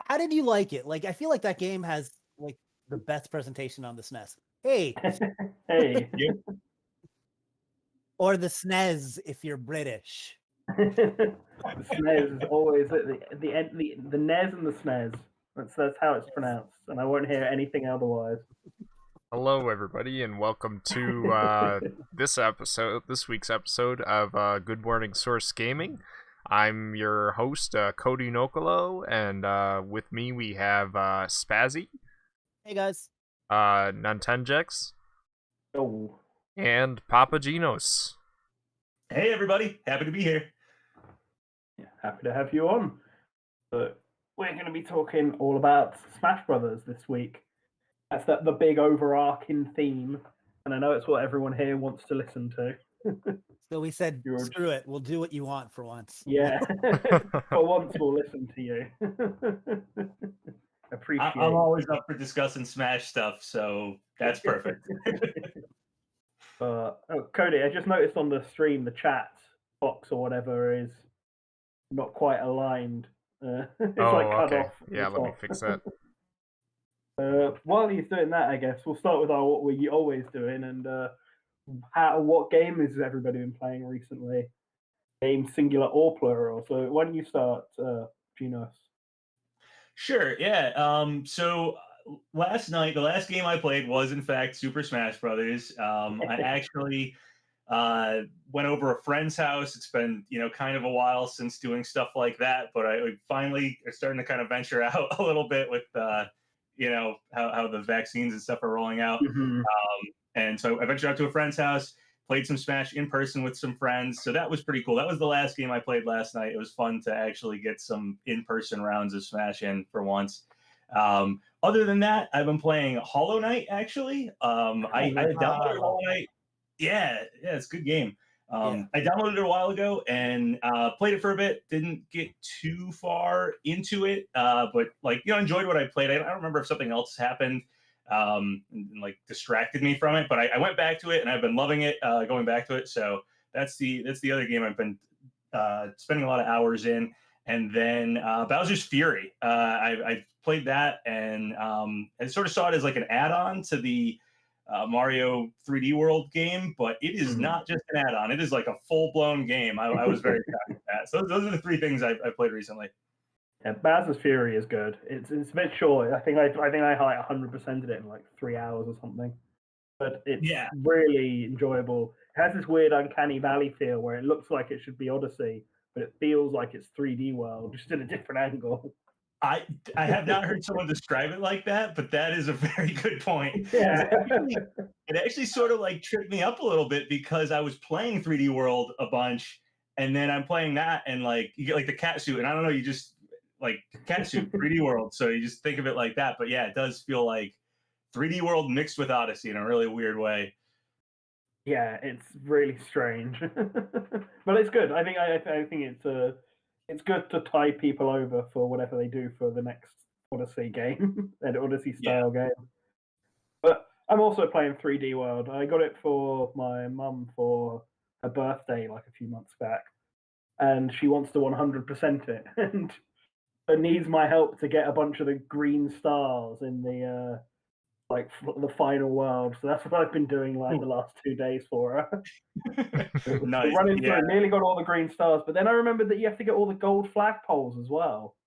How did you like it? Like, I feel like that game has like the best presentation on the SNES. Hey, Hey. or the SNES if you're British. The SNES is always the NES and the SNES. That's how it's pronounced, and I won't hear anything otherwise. Hello, everybody, and welcome to this week's episode of Good Morning Source Gaming. I'm your host, Cody Nokolo, and with me we have Spazzy, Hey guys. Nintenjex, Oh, and PapaGenos. Hey everybody, happy to be here. yeah, happy to have you on. But we're going to be talking all about Smash Brothers this week. That's the big overarching theme, and I know it's what everyone here wants to listen to. So we said, George. screw it. We'll do what you want for once. Yeah, for once we'll listen to you. Appreciate. I'm always up for discussing Smash stuff, so that's perfect. Cody, I just noticed on the stream the chat box or whatever is not quite aligned. It's like cut off. Yeah, let me fix that. While he's doing that, I guess we'll start with what we're always doing, and what game has everybody been playing recently? Game singular or plural. So why don't you start, Genos? Sure, yeah. So last night, the last game I played was in fact Super Smash Brothers. I actually went over a friend's house. It's been kind of a while since doing stuff like that, but I finally are starting to kind of venture out a little bit with how the vaccines and stuff are rolling out. Mm-hmm. And so I ventured out to a friend's house, played some Smash in person with some friends. So that was pretty cool. That was the last game I played last night. It was fun to actually get some in-person rounds of Smash in for once. Other than that, I've been playing Hollow Knight, actually. I downloaded Hollow Knight. Yeah, it's a good game. I downloaded it a while ago and played it for a bit. Didn't get too far into it, but enjoyed what I played. I don't remember if something else happened and distracted me from it, but I went back to it and I've been loving it, going back to it. So that's the other game I've been spending a lot of hours in. And then Bowser's Fury. I played that and I sort of saw it as like an add-on to the Mario 3D World game, but it is not just an add-on. It is like a full-blown game. I was very happy with that. So those are the three things I've played recently. Yeah, Bowser's Fury is good. It's a bit short. I think I like 100%ed it in like 3 hours or something. But it's really enjoyable. It has this weird uncanny valley feel where it looks like it should be Odyssey, but it feels like it's 3D World, just in a different angle. I have not heard someone describe it like that, but that is a very good point. Yeah. It actually sort of like tripped me up a little bit because I was playing 3D World a bunch, and then I'm playing that, and like you get like the cat suit, and I don't know, you just like cat suit 3D World, so you just think of it like that. But yeah, it does feel like 3D World mixed with Odyssey in a really weird way. Yeah, it's really strange, but it's good. I think it's good to tie people over for whatever they do for the next Odyssey game, an Odyssey style game. But I'm also playing 3D World. I got it for my mum for her birthday like a few months back, and she wants to 100% it, and it needs my help to get a bunch of the green stars in the the final world. So that's what I've been doing the last 2 days for her. Nice. Running through, nearly got all the green stars, but then I remembered that you have to get all the gold flagpoles as well.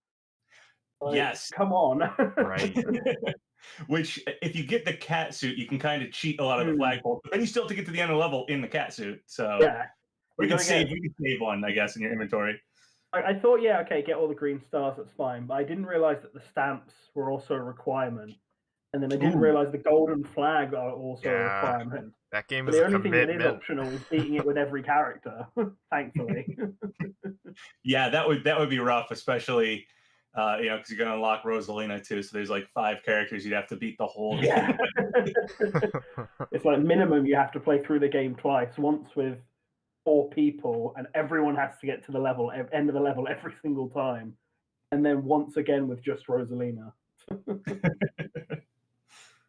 Yes. Come on. Right. Which, if you get the cat suit, you can kind of cheat a lot of the flagpoles, but then you still have to get to the end of the level in the cat suit. So you can save one, I guess, in your inventory. I thought, get all the green stars, that's fine. But I didn't realize that the stamps were also a requirement. And then I didn't realize the golden flag are also a requirement. That game is the only thing that is optional is beating it with every character, thankfully. Yeah, that would be rough, especially because you're gonna unlock Rosalina too. So there's like 5 characters you'd have to beat the whole game. It's like minimum you have to play through the game twice, once with 4 people, and everyone has to get to the end of the level every single time, and then once again with just Rosalina.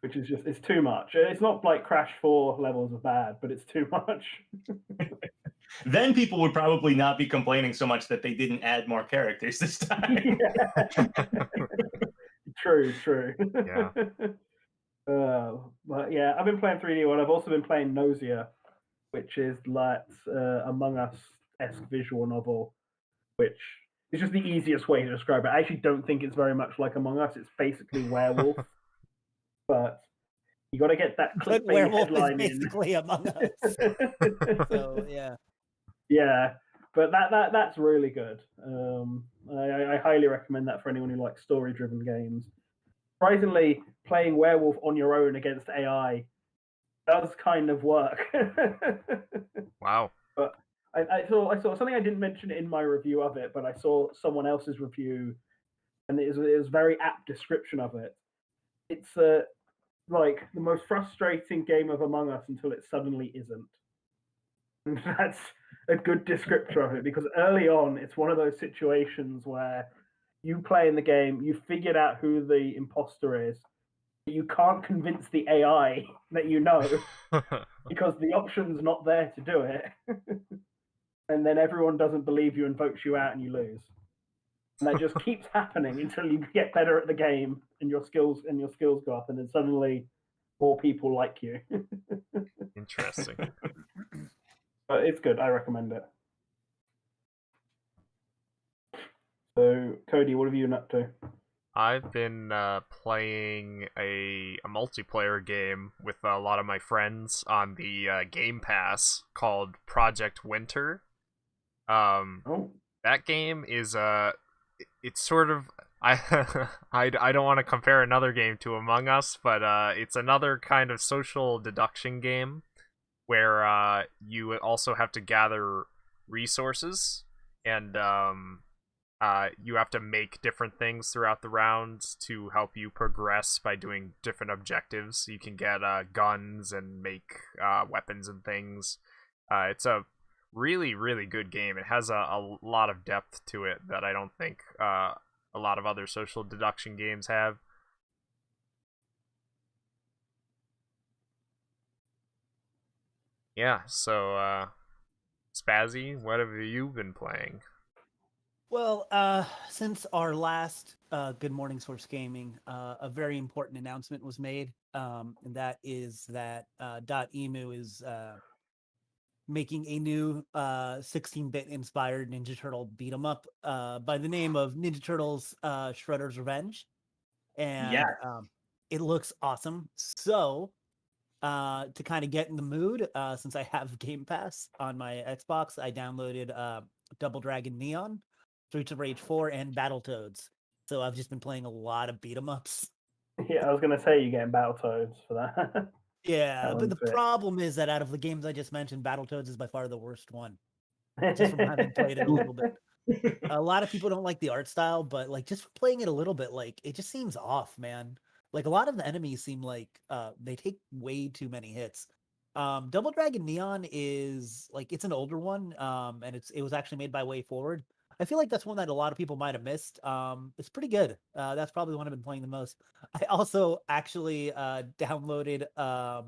Which is it's too much. It's not like Crash 4 levels of bad, but it's too much. Then people would probably not be complaining so much that they didn't add more characters this time. True. Yeah. But yeah, I've been playing 3D World. I've also been playing Nausea, which is like Among Us-esque visual novel, which is just the easiest way to describe it. I actually don't think it's very much like Among Us. It's basically werewolf, but you got to get that But clickbait werewolf is headline in. basically Among Us. So yeah. Yeah, but that's really good. I highly recommend that for anyone who likes story-driven games. Surprisingly, playing werewolf on your own against AI does kind of work. Wow. But I saw something I didn't mention in my review of it, but I saw someone else's review, and it was a very apt description of it. It's like the most frustrating game of Among Us until it suddenly isn't. And that's a good descriptor of it, because early on, it's one of those situations where you play in the game, you figured out who the imposter is, but you can't convince the AI that you know because the option's not there to do it. And then everyone doesn't believe you and votes you out and you lose. And that just keeps happening until you get better at the game and your skills go up, and then suddenly more people like you. Interesting. But it's good. I recommend it. So, Cody, what have you been up to? I've been playing a multiplayer game with a lot of my friends on the Game Pass called Project Winter. That game is it's sort of I don't want to compare another game to Among Us, but it's another kind of social deduction game where you also have to gather resources, and you have to make different things throughout the rounds to help you progress by doing different objectives. You can get guns and make weapons and things. It's a really, really good game. It has a lot of depth to it that I don't think a lot of other social deduction games have. Yeah, so Spazzy, what have you been playing? Well, since our last Good Morning Source Gaming, a very important announcement was made, and that is that .emu is making a new 16-bit inspired Ninja Turtle beat 'em up by the name of Ninja Turtles Shredder's Revenge, and it looks awesome. So, to kind of get in the mood, since I have Game Pass on my Xbox, I downloaded Double Dragon Neon, Streets of Rage 4, and Battletoads. So I've just been playing a lot of beat 'em ups. Yeah, I was gonna say you're getting Battletoads for that. Yeah, but the problem is that out of the games I just mentioned, Battletoads is by far the worst one. Just from having played it a little bit. A lot of people don't like the art style, but like just playing it a little bit, like it just seems off, man. Like a lot of the enemies seem like they take way too many hits. Double Dragon Neon is like it's an older one, and it was actually made by Way Forward. I feel like that's one that a lot of people might have missed. It's pretty good. That's probably the one I've been playing the most. I also actually downloaded a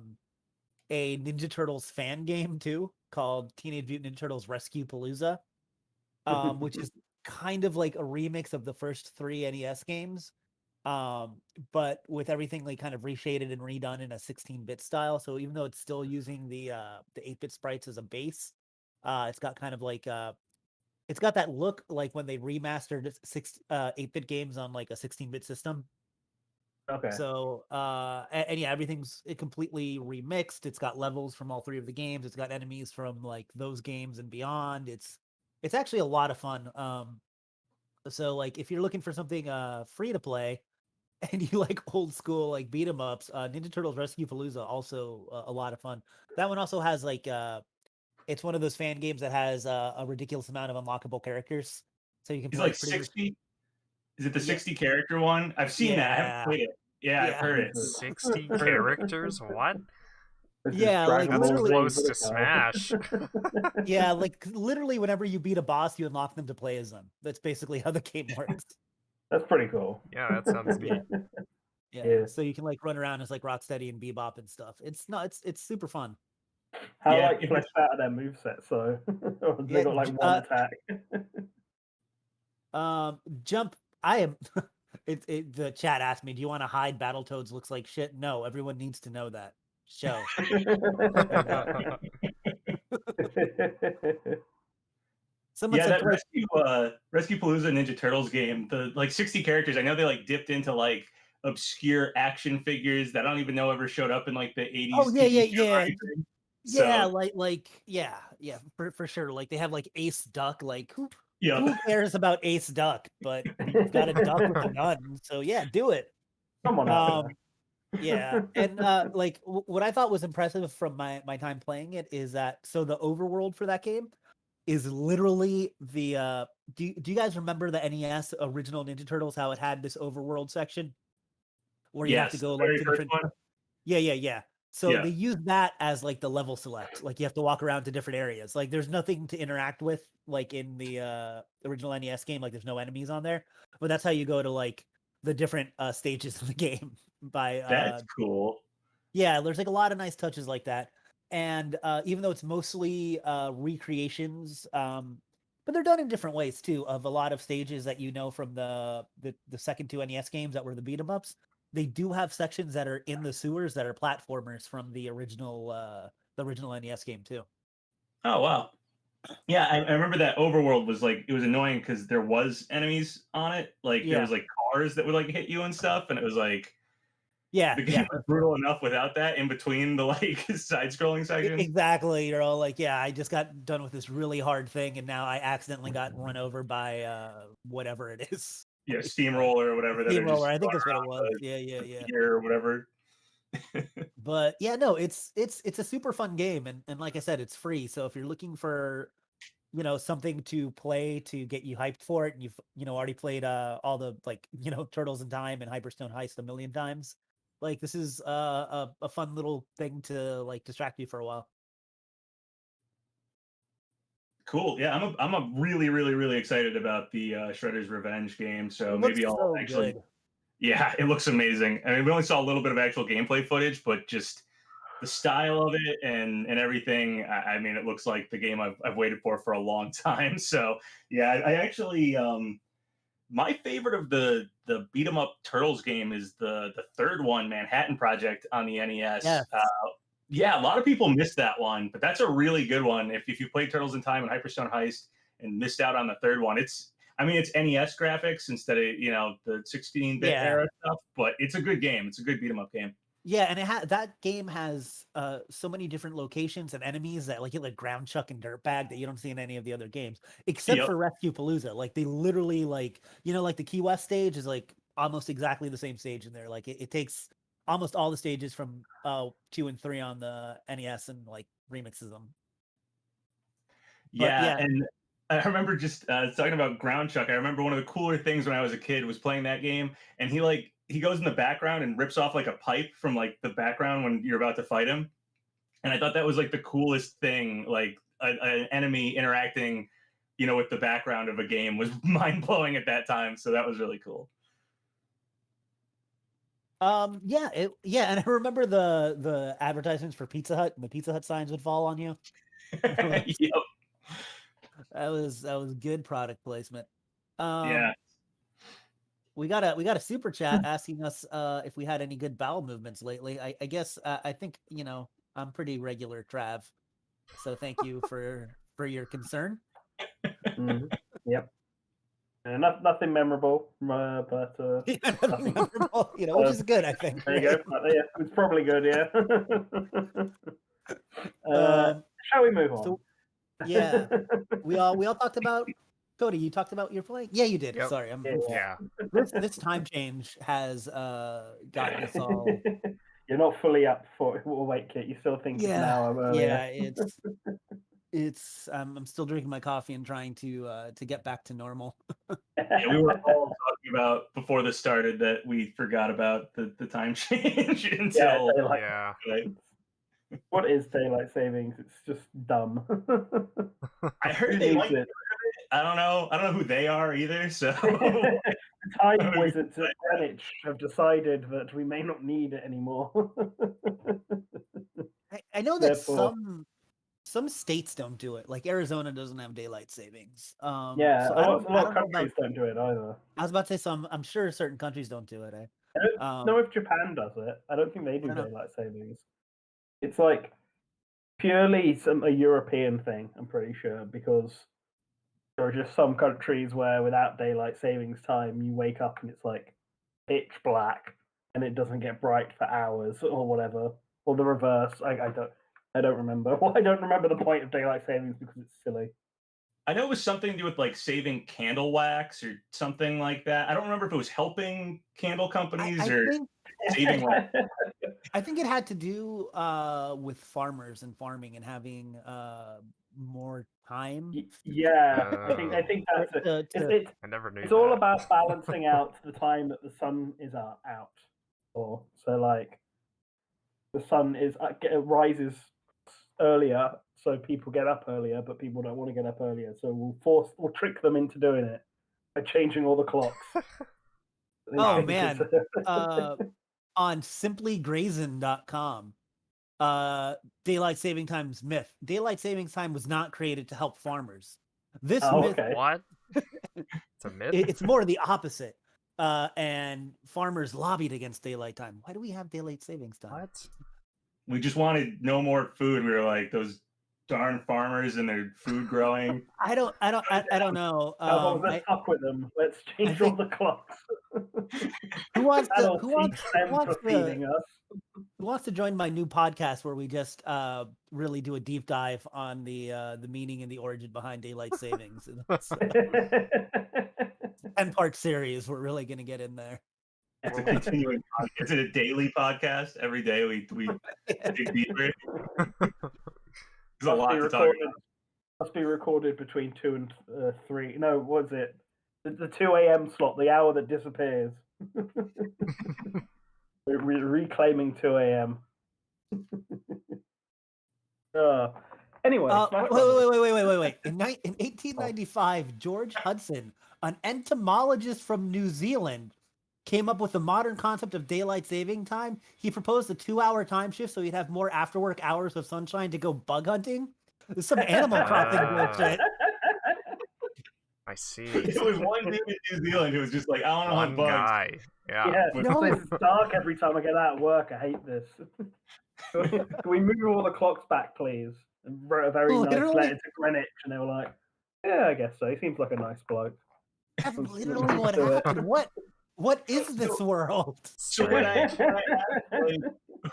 Ninja Turtles fan game too called Teenage Mutant Ninja Turtles Rescue Palooza, which is kind of like a remix of the first 3 NES games, but with everything like kind of reshaded and redone in a 16-bit style. So even though it's still using the 8-bit sprites as a base, it's got kind of like it's got that look like when they remastered 8-bit games on like a 16-bit system. Okay. So and yeah, everything's completely remixed. It's got levels from all 3 of the games. It's got enemies from like those games and beyond. It's actually a lot of fun. So like if you're looking for something free to play and you like old school like beat 'em ups, Ninja Turtles Rescue Palooza also a lot of fun. That one also has like it's one of those fan games that has a ridiculous amount of unlockable characters. So you can It's play like pretty 60. Is it the 60 character one? I've seen that. I haven't played it. Yeah, I've heard it. 60 characters? What? Yeah, like That's literally close to Smash. Yeah, like literally whenever you beat a boss, you unlock them to play as them. That's basically how the game works. That's pretty cool. Yeah, that sounds neat. Yeah. So you can like run around as like Rocksteady and Bebop and stuff. It's super fun. How Yeah, like fleshed out of their moveset, so they got like one attack. Jump. I am. The chat asked me, "Do you want to hide Battletoads looks like shit?" No, everyone needs to know that. Show. Someone Yeah, said that play. Rescue Palooza Ninja Turtles game, the like 60 characters, I know they like dipped into like obscure action figures that I don't even know ever showed up in like the 80s Oh yeah, TV show or yeah. anything. Yeah, So, yeah, for sure. Like they have like Ace Duck. Like who yeah. cares about Ace Duck? But you've got a duck with a gun, so yeah, do it. Someone out there. Yeah, and like what I thought was impressive from my time playing it is that so the overworld for that game is literally the do you guys remember the NES original Ninja Turtles, how it had this overworld section where you have to Yes, go the like very to first different one. yeah. So Yeah. they use that as like the level select. Like you have to walk around to different areas. Like there's nothing to interact with like in the original NES game. Like there's no enemies on there. But that's how you go to like the different stages of the game by That's cool. yeah, there's like a lot of nice touches like that. And even though it's mostly recreations, but they're done in different ways too, of a lot of stages that you know from the second two NES games that were the beat 'em ups. They do have sections that are in the sewers that are platformers from the original NES game too. Oh wow. Yeah, I remember that overworld was like it was annoying because there was enemies on it. Like there Yeah. was like cars that would like hit you and stuff, and it was like Yeah, the game was brutal enough without that in between the like side-scrolling sections. exactly. You're all like, yeah, I just got done with this really hard thing, and now I accidentally got run over by whatever it is. Yeah, steamroller or whatever that are just Steamroller, I think going that's what it around was. the Yeah. gear or whatever. But yeah, no, it's a super fun game, and like I said, it's free. So if you're looking for something to play to get you hyped for it, and you've already played all the like Turtles in Time and Hyperstone Heist a million times, like this is a fun little thing to like distract you for a while. Cool. Yeah, I'm a really excited about the Shredder's Revenge game. So maybe I'll So actually. good. Yeah, it looks amazing. I mean, we only saw a little bit of actual gameplay footage, but just the style of it and everything. I mean, it looks like the game I've waited for a long time. So yeah, I actually my favorite of the beat 'em up Turtles game is the third one, Manhattan Project on the NES. Yes. Yeah, a lot of people missed that one, but that's a really good one. If you played Turtles in Time and Hyperstone Heist and missed out on the third one, it's NES graphics instead of the 16-bit era stuff, but it's a good game. It's a good beat 'em up game. Yeah, and that game has so many different locations and enemies that like you like ground chuck and dirtbag that you don't see in any of the other games, except for Rescue Palooza. Like they literally like like the Key West stage is like almost exactly the same stage in there. Like it takes almost all the stages from 2 and 3 on the NES and like remixes them. Yeah, and I remember just talking about ground chuck. I remember one of the cooler things when I was a kid was playing that game, and he goes in the background and rips off like a pipe from like the background when you're about to fight him, and I thought that was like the coolest thing. Like an enemy interacting, with the background of a game was mind blowing at that time. So that was really cool. Yeah, and I remember the advertisements for Pizza Hut, and the Pizza Hut signs would fall on you. Yep. That was good product placement. Yeah. We got a super chat asking us if we had any good bowel movements lately. I guess I think I'm pretty regular, Trav. So thank you for your concern. Mm-hmm. Yep. Nothing memorable, but nothing memorable, which is good, I think. There you go. Yeah, it's probably good. Yeah. Shall we move on? So, yeah, we all talked about. Cody, you talked about your play. Yeah, you did. Yep. Sorry, Yeah. This time change has gotten us all. You're not fully up for it. We'll wait, Kit. You still think it's an hour earlier. Yeah, it's I'm still drinking my coffee and trying to get back to normal. Yeah, we were all talking about before this started that we forgot about the time change until What is daylight savings? It's just dumb. I heard they like it. I don't know who they are either. So the time wizards at Greenwich have decided that we may not need it anymore. I know that Therefore, some states don't do it. Like Arizona doesn't have daylight savings. yeah, So a I lot don't of know countries about. don't do it either. I was about to say some. I'm sure certain countries don't do it. I don't Um, know if Japan does it. I don't think they I do don't know. daylight savings. It's like purely a European thing, I'm pretty sure, because there are just some countries where without daylight savings time, you wake up and it's like pitch black and it doesn't get bright for hours or whatever, or the reverse. I don't remember. Well, I don't remember the point of daylight savings because it's silly. I know it was something to do with like saving candle wax or something like that. I don't remember if it was helping candle companies I or think saving wax. I think it had to do with farmers and farming and having more time. Yeah, I Oh. think that's it. I never knew It's all that. about balancing out the time that the sun is out. Or so like the sun is rises earlier, so people get up earlier, but people don't want to get up earlier. So we'll trick them into doing it by changing all the clocks. Oh man, on simplygrazing.com, daylight saving time's myth. Daylight savings time was not created to help farmers. This myth, okay. What? It's a myth? it's more the opposite. And farmers lobbied against daylight time. Why do we have daylight savings time? What? We just wanted no more food. We were like those darn farmers and their food growing. I don't know. Let's fuck with them. Let's change think- all the clocks. Who wants to That'll who teach wants them who wants for feeding to us. who wants to join my new podcast where we just really do a deep dive on the meaning and the origin behind daylight savings? It's a 10-part series. We're really gonna get in there. It's a continuing podcast. Is it a daily podcast? Every day we dig deeper. There's a lot to talk about. Must be recorded between 2 and 3. No, what's it? The 2 a.m. slot, the hour that disappears. We're reclaiming 2 a.m. Anyway, Wait. In 1895, George Hudson, an entomologist from New Zealand, came up with the modern concept of daylight saving time. He proposed a 2-hour time shift so he'd have more after work hours of sunshine to go bug hunting. There's some Animal Crossing bullshit. I see. It was one dude in New Zealand who was just like, I want to hunt One bugs. guy. Yeah. Yeah, No. it's dark every time I get out of work. I hate this. Can we move all the clocks back, please? And wrote a very nice letter to Greenwich, and they were like, "Yeah, I guess so. He seems like a nice bloke." That's literally what happened. What is this world? So when I asked, like,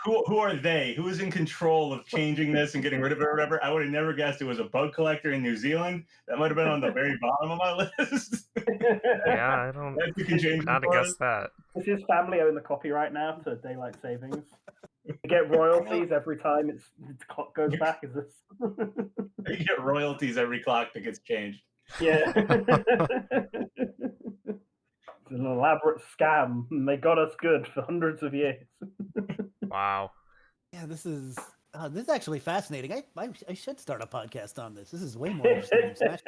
who are they? Who is in control of changing this and getting rid of it or whatever? I would have never guessed it was a bug collector in New Zealand. That might have been on the very bottom of my list. Yeah, I don't. You can change Not against that. Does his family own the copyright now to daylight savings? You get royalties every time its clock goes back. Is this? You get royalties every clock that gets changed. Yeah. It's an elaborate scam, and they got us good for hundreds of years. Wow. Yeah, this is actually fascinating. I should start a podcast on this. This is way more interesting than Smash.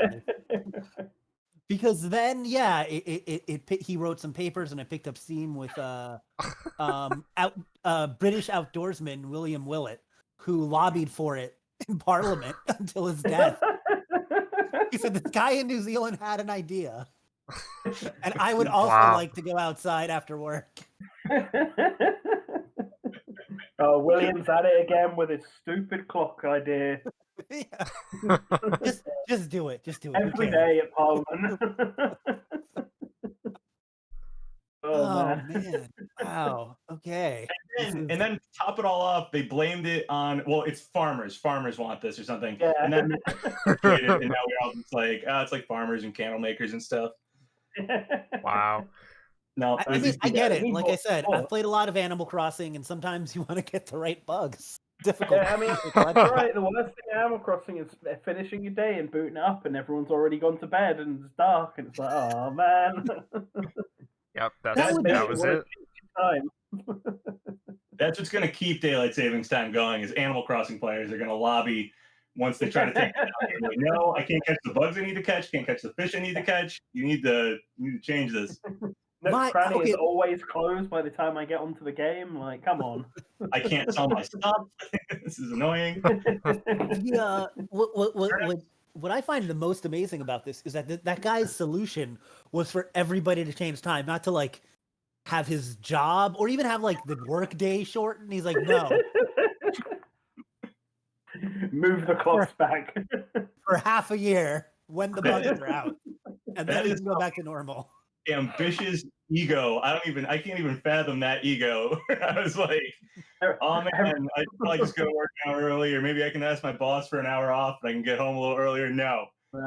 Because then, yeah, he wrote some papers, and I picked up steam with British outdoorsman William Willett, who lobbied for it in Parliament until his death. He said this guy in New Zealand had an idea, and I would also like to go outside after work. Oh, William's at it again with his stupid clock idea. Yeah. Just do it. Just do it. Every day at Parliament. Oh man. Wow. Okay. And then to top it all off, they blamed it on, well, it's farmers. Farmers want this or something. Yeah. And then and now we're all just like, it's like farmers and candle makers and stuff. Wow. No, I mean, I get it. Like I said, I've played a lot of Animal Crossing, and sometimes you want to get the right bugs. Difficult. Yeah, I mean, that's right. The worst thing in Animal Crossing is finishing your day and booting it up, and everyone's already gone to bed, and it's dark, and it's like, oh man. Yep, that was it. That's what's going to keep daylight savings time going. Is Animal Crossing players are going to lobby once they try to take it out. They're like, no, I can't catch the bugs I need to catch. Can't catch the fish I need to catch. You need to change this. Nook's Cranny is always closed by the time I get onto the game. Like, come on. I can't sell my stuff. This is annoying. Yeah. What I find the most amazing about this is that that guy's solution was for everybody to change time, not to like have his job or even have like the work day shortened. He's like, no. Move the clocks back for half a year when the bugs are out, and then we can go back to normal. Ambitious ego. I can't even fathom that ego. I was like, oh man, I probably just go to work an hour early, or maybe I can ask my boss for an hour off and I can get home a little earlier. No,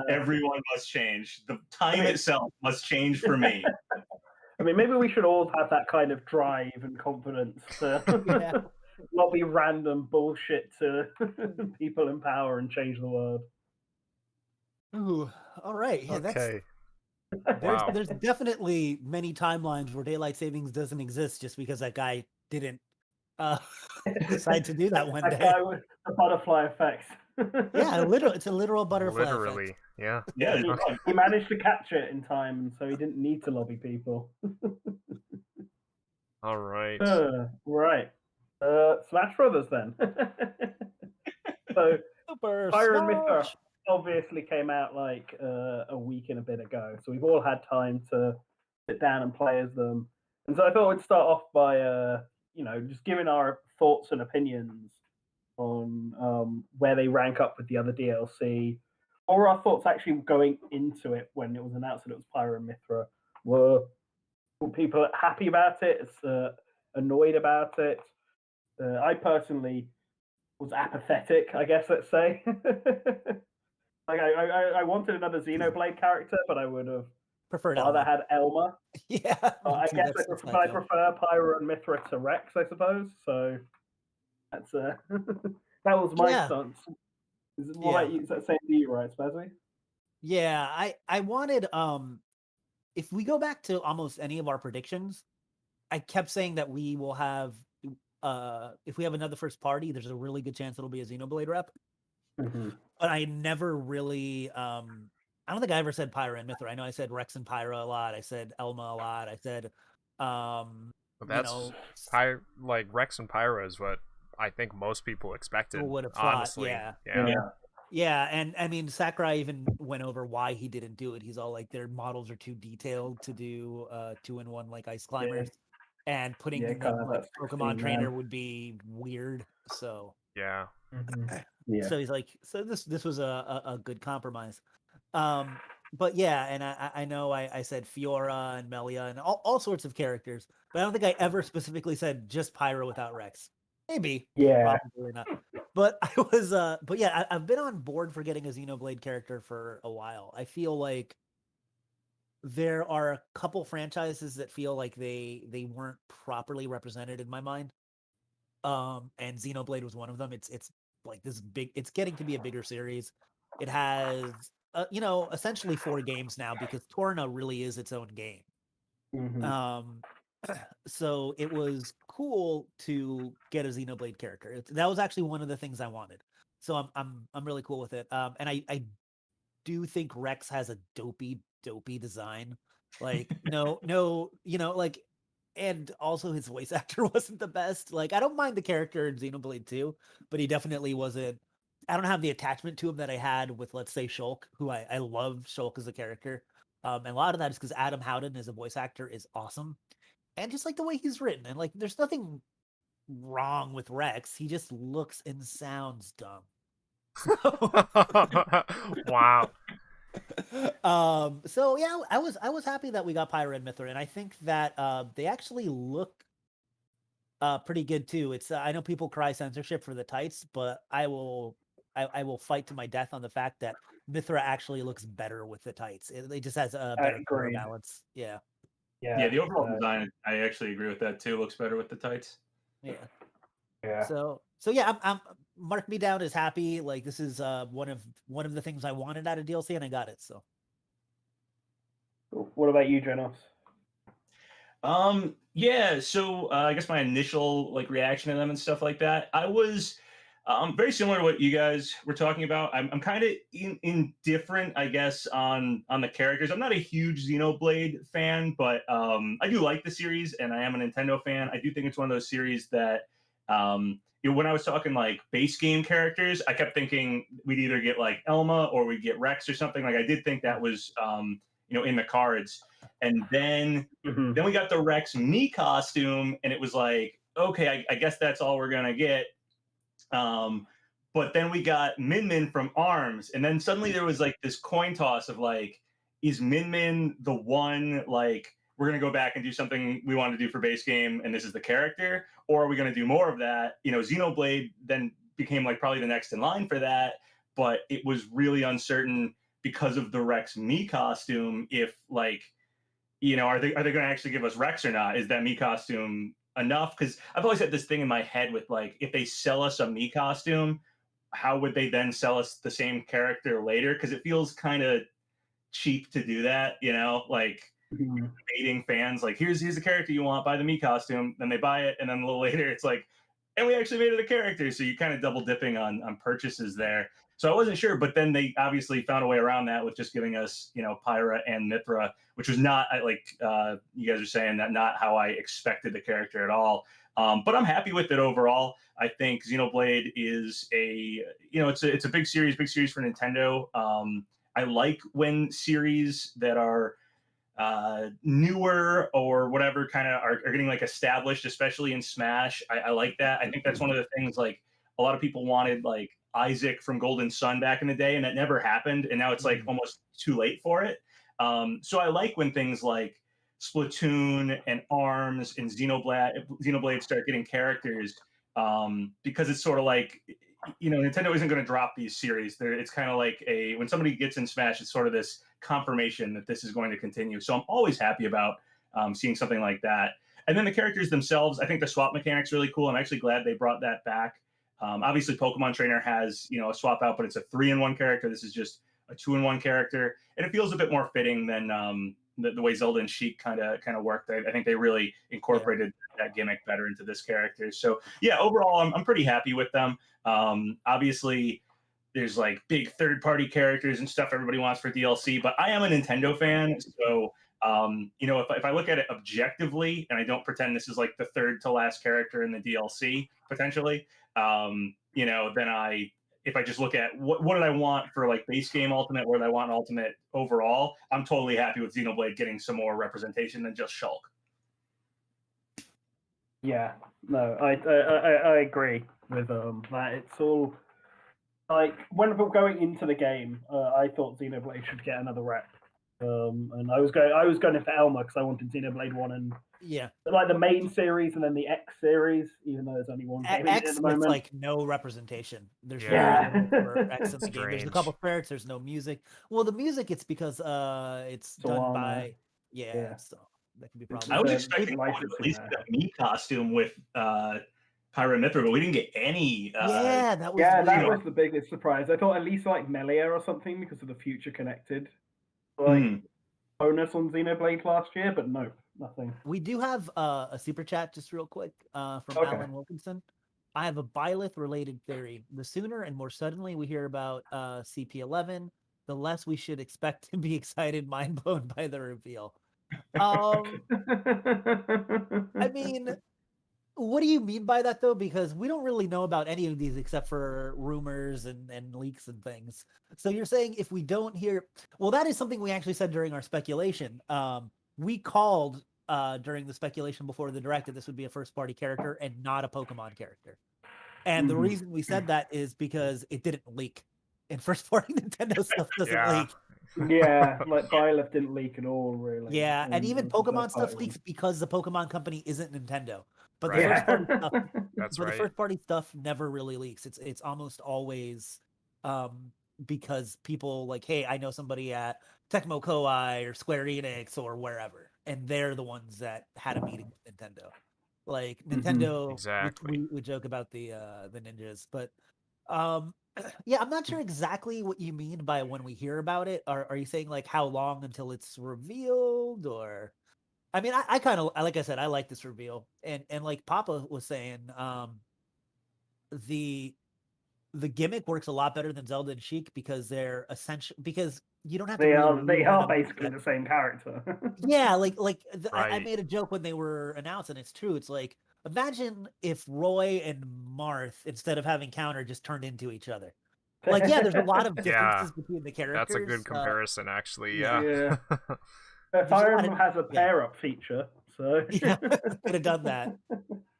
everyone must change. The time itself must change for me. I mean, maybe we should all have that kind of drive and confidence to lobby random bullshit to people in power and change the world. Ooh, all right. Yeah, okay. There's definitely many timelines where daylight savings doesn't exist just because that guy didn't decide to do that one day. Guy with the butterfly effect. Yeah, it's a literal butterfly Literally, effect. Yeah. He managed to catch it in time, and so he didn't need to lobby people. All right. Right. Smash Brothers then. So Pyra and Mythra obviously came out like a week and a bit ago, so we've all had time to sit down and play as them. And so I thought we'd start off by just giving our thoughts and opinions on where they rank up with the other DLC. What were our thoughts actually going into it when it was announced that it was Pyra and Mythra? Were people happy about it? Annoyed about it? I personally was apathetic, I guess, let's say. Like I wanted another Xenoblade character, but I would have preferred rather had Elma. Yeah. I guess I prefer Pyra and Mythra to Rex, I suppose. So that's that was my stance. What about you? Is that same to you, right, Spazzy? Yeah, I wanted if we go back to almost any of our predictions, I kept saying that we will have if we have another first party, there's a really good chance it'll be a Xenoblade rep. Mm-hmm. But I never really I don't think I ever said Pyra and Mythra. I know I said Rex and Pyra a lot. I said Elma a lot. I said like Rex and Pyra is what I think most people expected. Would have honestly. Yeah, and I mean Sakurai even went over why he didn't do it. He's all like their models are too detailed to do 2-in-1 like Ice Climbers. And putting them like Pokemon trainer would be weird. So so he's like, so this was a good compromise. But yeah, and I know I said Fiora and Melia and all sorts of characters, but I don't think I ever specifically said just Pyra without Rex. Maybe. Probably not. But I was but yeah, I've been on board for getting a Xenoblade character for a while. I feel like there are a couple franchises that feel like they weren't properly represented in my mind. And Xenoblade was one of them. It's like this big, it's getting to be a bigger series. It has essentially 4 games now because Torna really is its own game. Mm-hmm. So it was cool to get a Xenoblade character. That was actually one of the things I wanted. So I'm really cool with it. And I do think Rex has a dopey design. Like no, like, and also his voice actor wasn't the best. Like I don't mind the character in Xenoblade 2, but he definitely wasn't. I don't have the attachment to him that I had with, let's say, Shulk, who I love Shulk as a character. And a lot of that is because Adam Howden as a voice actor is awesome. And just like the way he's written, and like there's nothing wrong with Rex. He just looks and sounds dumb. Wow. So yeah, I was happy that we got Pyra and Mythra, and I think that they actually look pretty good too. It's I know people cry censorship for the tights, but I will fight to my death on the fact that Mythra actually looks better with the tights. It just has a better color balance. Yeah. The overall design, I actually agree with that too. Looks better with the tights. Yeah. So yeah, I'm mark me down as happy. Like this is one of the things I wanted out of DLC, and I got it. So. What about you, Genos? So I guess my initial like reaction to them and stuff like that, I was Very similar to what you guys were talking about. I'm kind of indifferent, I guess, on the characters. I'm not a huge Xenoblade fan, but I do like the series, and I am a Nintendo fan. I do think it's one of those series that, when I was talking like base game characters, I kept thinking we'd either get like Elma or we'd get Rex or something. Like I did think that was, in the cards. And then we got the Rex Mii costume, and it was like, okay, I guess that's all we're gonna get. But then we got Min Min from ARMS, and then suddenly there was like this coin toss of like, is Min Min the one, like, we're gonna go back and do something we want to do for base game, and this is the character, or are we gonna do more of that? Xenoblade then became like probably the next in line for that, but it was really uncertain because of the Rex Mii costume. If like, are they going to actually give us Rex or not? Is that Mii costume enough? Because I've always had this thing in my head with like, if they sell us a Mii costume, how would they then sell us the same character later? Because it feels kind of cheap to do that, like baiting fans. Like, here's the character you want, buy the Mii costume. Then they buy it, and then a little later, it's like, and we actually made it a character. So you're kind of double dipping on purchases there. So I wasn't sure, but then they obviously found a way around that with just giving us, Pyra and Mythra, which was not like you guys are saying, that not how I expected the character at all. But I'm happy with it overall. I think Xenoblade is it's a big series for Nintendo. I like when series that are newer or whatever kind of are getting like established, especially in Smash. I like that. I think that's one of the things, like, a lot of people wanted like Isaac from Golden Sun back in the day, and that never happened. And now it's like almost too late for it. So I like when things like Splatoon and ARMS and Xenoblade start getting characters, because it's sort of like, Nintendo isn't going to drop these series. It's kind of like when somebody gets in Smash, it's sort of this confirmation that this is going to continue. So I'm always happy about seeing something like that. And then the characters themselves, I think the swap mechanic's really cool. I'm actually glad they brought that back. Obviously, Pokemon Trainer has a swap out, but it's a 3-in-1 character. This is just a 2-in-1 character, and it feels a bit more fitting than the way Zelda and Sheik kind of worked. I think they really incorporated that gimmick better into this character. So yeah, overall, I'm pretty happy with them. Obviously, there's like big third-party characters and stuff everybody wants for DLC, but I am a Nintendo fan, so if I look at it objectively, and I don't pretend this is like the third to last character in the DLC potentially, then if I just look at what did I want for like base game Ultimate, what did I want Ultimate overall, I'm totally happy with Xenoblade getting some more representation than just Shulk. Yeah, no, I agree with that. It's all like, when going into the game, I thought Xenoblade should get another rep. And I was going for Elma because I wanted Xenoblade 1 and like the main series, and then the X series, even though there's only one game X at the moment. like no representation. There's no for X in the game. There's a couple of ferrets. There's no music. Well, the music, it's because it's done by so that can be problematic. I was expecting at least a Mii costume with Pyra and Mythra, but we didn't get any. That was the biggest surprise. I thought at least like Melia or something because of the Future Connected bonus on Xenoblade last year, but no, nothing. We do have a super chat just real quick from Alan Wilkinson. I have a Byleth related theory. The sooner and more suddenly we hear about CP11, the less we should expect to be excited, mind blown by the reveal. I mean, what do you mean by that, though? Because we don't really know about any of these except for rumors and leaks and things. So you're saying if we don't hear... Well, that is something we actually said during our speculation. We called during the speculation before the Direct that this would be a first-party character and not a Pokemon character. And the reason we said that is because it didn't leak. And first-party Nintendo stuff doesn't leak. Yeah, like Byleth didn't leak at all, really. Yeah, and even Pokemon stuff leaks because the Pokemon company isn't Nintendo. But the first-party stuff, the first-party stuff never really leaks. It's almost always because people like, hey, I know somebody at Tecmo Koei or Square Enix or wherever, and they're the ones that had a meeting with Nintendo. Like Nintendo, we joke about the ninjas, but yeah, I'm not sure exactly what you mean by when we hear about it. Are you saying like how long until it's revealed, or? I mean, I kind of, like I said, I like this reveal, and like Papa was saying, the gimmick works a lot better than Zelda and Sheik because they're essential. Because you don't have to. They really are basically the same character. Yeah, I Right. made a joke when they were announced, and it's true. It's like, imagine if Roy and Marth, instead of having counter, just turned into each other. Like, yeah, there's a lot of differences between the characters. That's a good comparison, actually. yeah. Yeah. Fire Emblem has a pair-up feature, so yeah, could have done that.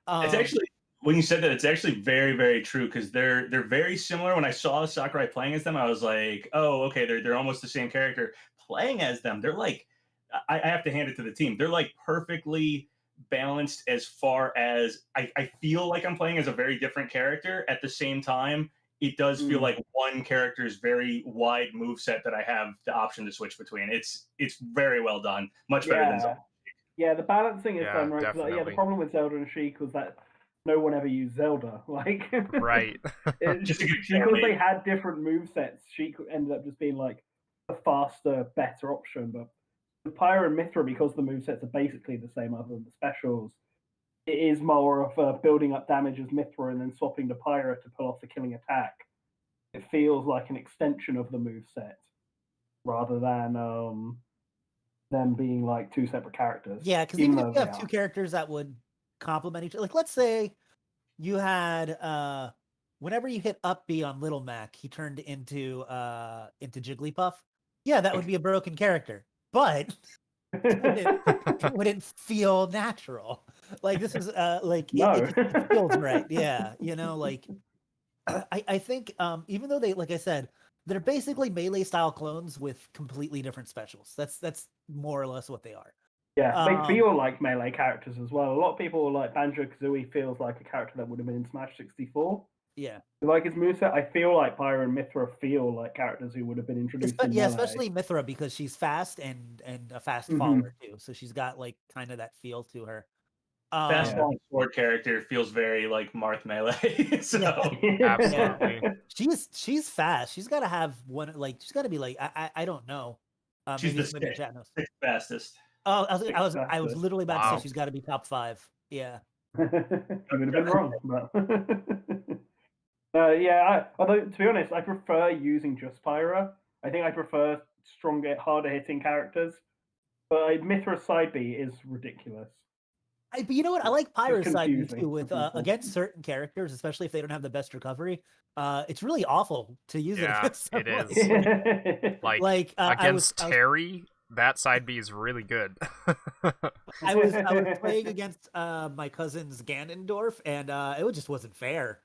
It's actually, when you said that, it's actually very, very true because they're very similar. When I saw Sakurai playing as them, I was like, oh, okay, they're almost the same character. Playing as them, they're like, I have to hand it to the team. They're like perfectly balanced as far as I feel like I'm playing as a very different character. At the same time, it does feel like one character's very wide move set that I have the option to switch between. It's very well done, much better than Zelda. Yeah, the balancing is Yeah, done right. The definitely. problem with Zelda and Sheik was that no one ever used Zelda. Like, Right. Just because they had different move sets, Sheik ended up just being like a faster, better option. But with Pyra and Mythra, because the move sets are basically the same other than the specials, it is more of building up damage as Mythra and then swapping to Pyra to pull off the killing attack. It feels like an extension of the move set rather than them being like two separate characters. Yeah, because even if you have two characters that would complement each other, like let's say you had whenever you hit up B on Little Mac, he turned into Jigglypuff. Yeah, that would be a broken character, but it wouldn't feel natural. Like this is like it feels right. Yeah, like I think even though they, like I said, they're basically melee style clones with completely different specials. That's more or less what they are. Yeah, they feel like melee characters as well. A lot of people like Banjo-Kazooie feels like a character that would have been in Smash 64. Yeah. Like his moveset, I feel like Pyra and Mythra feel like characters who would have been introduced in Melee. Especially Mythra because she's fast and a fast faller too. So she's got like kind of that feel to her. Fast falling sword character feels very like Marth Melee. So absolutely. She's fast. She's gotta have one, like she's gotta be like I don't know. She's the sixth fastest. Oh, I was literally about to say she's gotta be top 5. Yeah. I would have been wrong, but although to be honest, I prefer using just Pyra. I think I prefer stronger, harder hitting characters. But Mythra's side B is ridiculous. But you know what? I like Pyra's side B too with against certain characters, especially if they don't have the best recovery. It's really awful to use it against it is. like against Terry, that side B is really good. I was playing against my cousin's Ganondorf, and it just wasn't fair.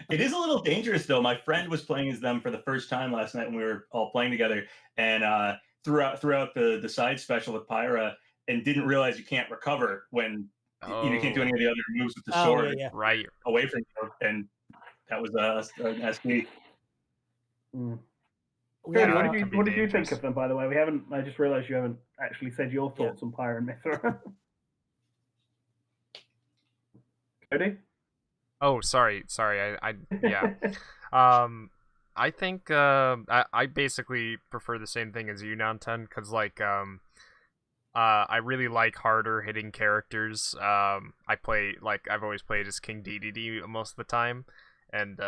It is a little dangerous though. My friend was playing as them for the first time last night when we were all playing together, and throughout the side special with Pyra, and didn't realize you can't recover when you can't do any of the other moves with the sword right away from you, and that was an SD. What did you think of them, by the way? We haven't. I just realized you haven't actually said your thoughts on Pyra and Mythra. Cody? Oh, sorry. I yeah. I think I basically prefer the same thing as you, Nanten, because like I really like harder hitting characters. I've always played as King DDD most of the time, and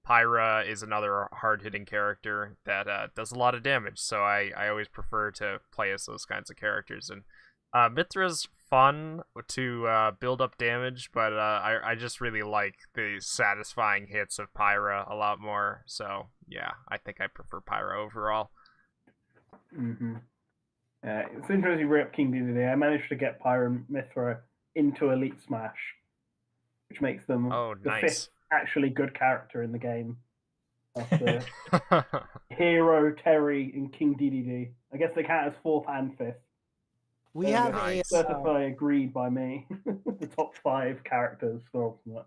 Pyra is another hard hitting character that does a lot of damage. So I always prefer to play as those kinds of characters. And Mythra's fun to build up damage, but I just really like the satisfying hits of Pyra a lot more. So yeah, I think I prefer Pyra overall. It's interesting you bring up King DDD. I managed to get Pyra and Mythra into Elite Smash, which makes them the fifth actually good character in the game. After Hero, Terry, and King DDD. I guess they count as 4th and 5th. We have certify agreed by me. The top 5 characters for Ultimate.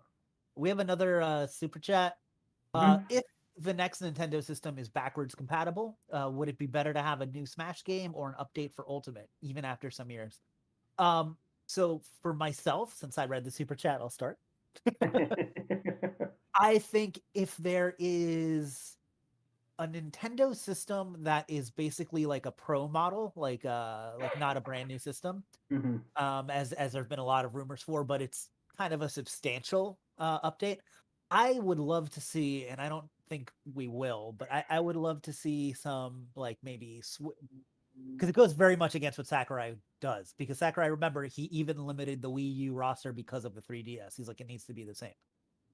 We have another super chat. If the next Nintendo system is backwards compatible, would it be better to have a new Smash game or an update for Ultimate, even after some years? So for myself, since I read the super chat, I'll start. I think if there is a Nintendo system that is basically like a pro model, like not a brand new system, as there've been a lot of rumors for, but it's kind of a substantial update, I would love to see, and I don't think we will, but I would love to see some like maybe because it goes very much against what Sakurai does. Because Sakurai, remember, he even limited the Wii U roster because of the 3DS. He's like, it needs to be the same.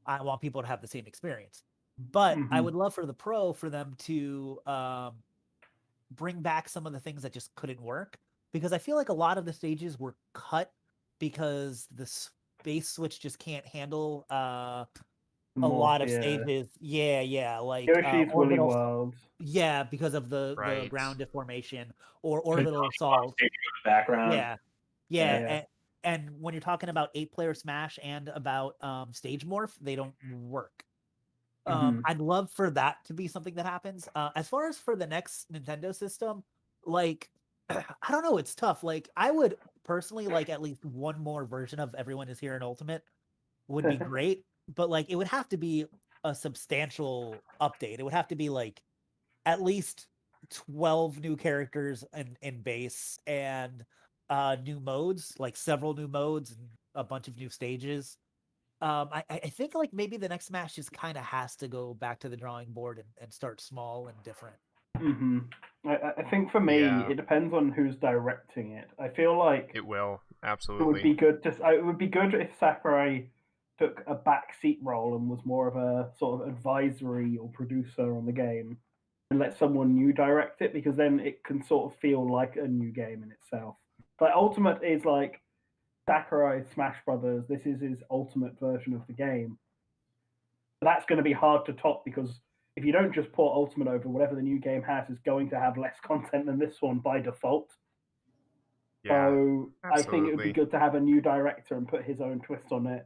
I want people to have the same experience. But I would love for the Pro for them to bring back some of the things that just couldn't work, because I feel like a lot of the stages were cut because the Space Switch just can't handle a lot of stages. Yeah, like Yoshi's Woolly orbital. World. Yeah, because of the ground deformation or orbital assault. Background. Yeah. And when you're talking about 8-player Smash and about stage morph, they don't work. I'd love for that to be something that happens. As far as for the next Nintendo system, like, I don't know, it's tough. Like, I would personally like at least one more version of Everyone Is Here in Ultimate would be great, but like it would have to be a substantial update. It would have to be like at least 12 new characters in base and new modes, like several new modes and a bunch of new stages. I think like maybe the next Smash just kind of has to go back to the drawing board and start small and different. I think for me, it depends on who's directing it. I feel like it will absolutely. It would be good it would be good if Sakurai took a backseat role and was more of a sort of advisory or producer on the game, and let someone new direct it, because then it can sort of feel like a new game in itself. But Ultimate is like Sakurai Smash Brothers. This is his ultimate version of the game. That's going to be hard to top, because if you don't just port Ultimate over, whatever the new game has is going to have less content than this one by default. Yeah, so absolutely. I think it would be good to have a new director and put his own twist on it.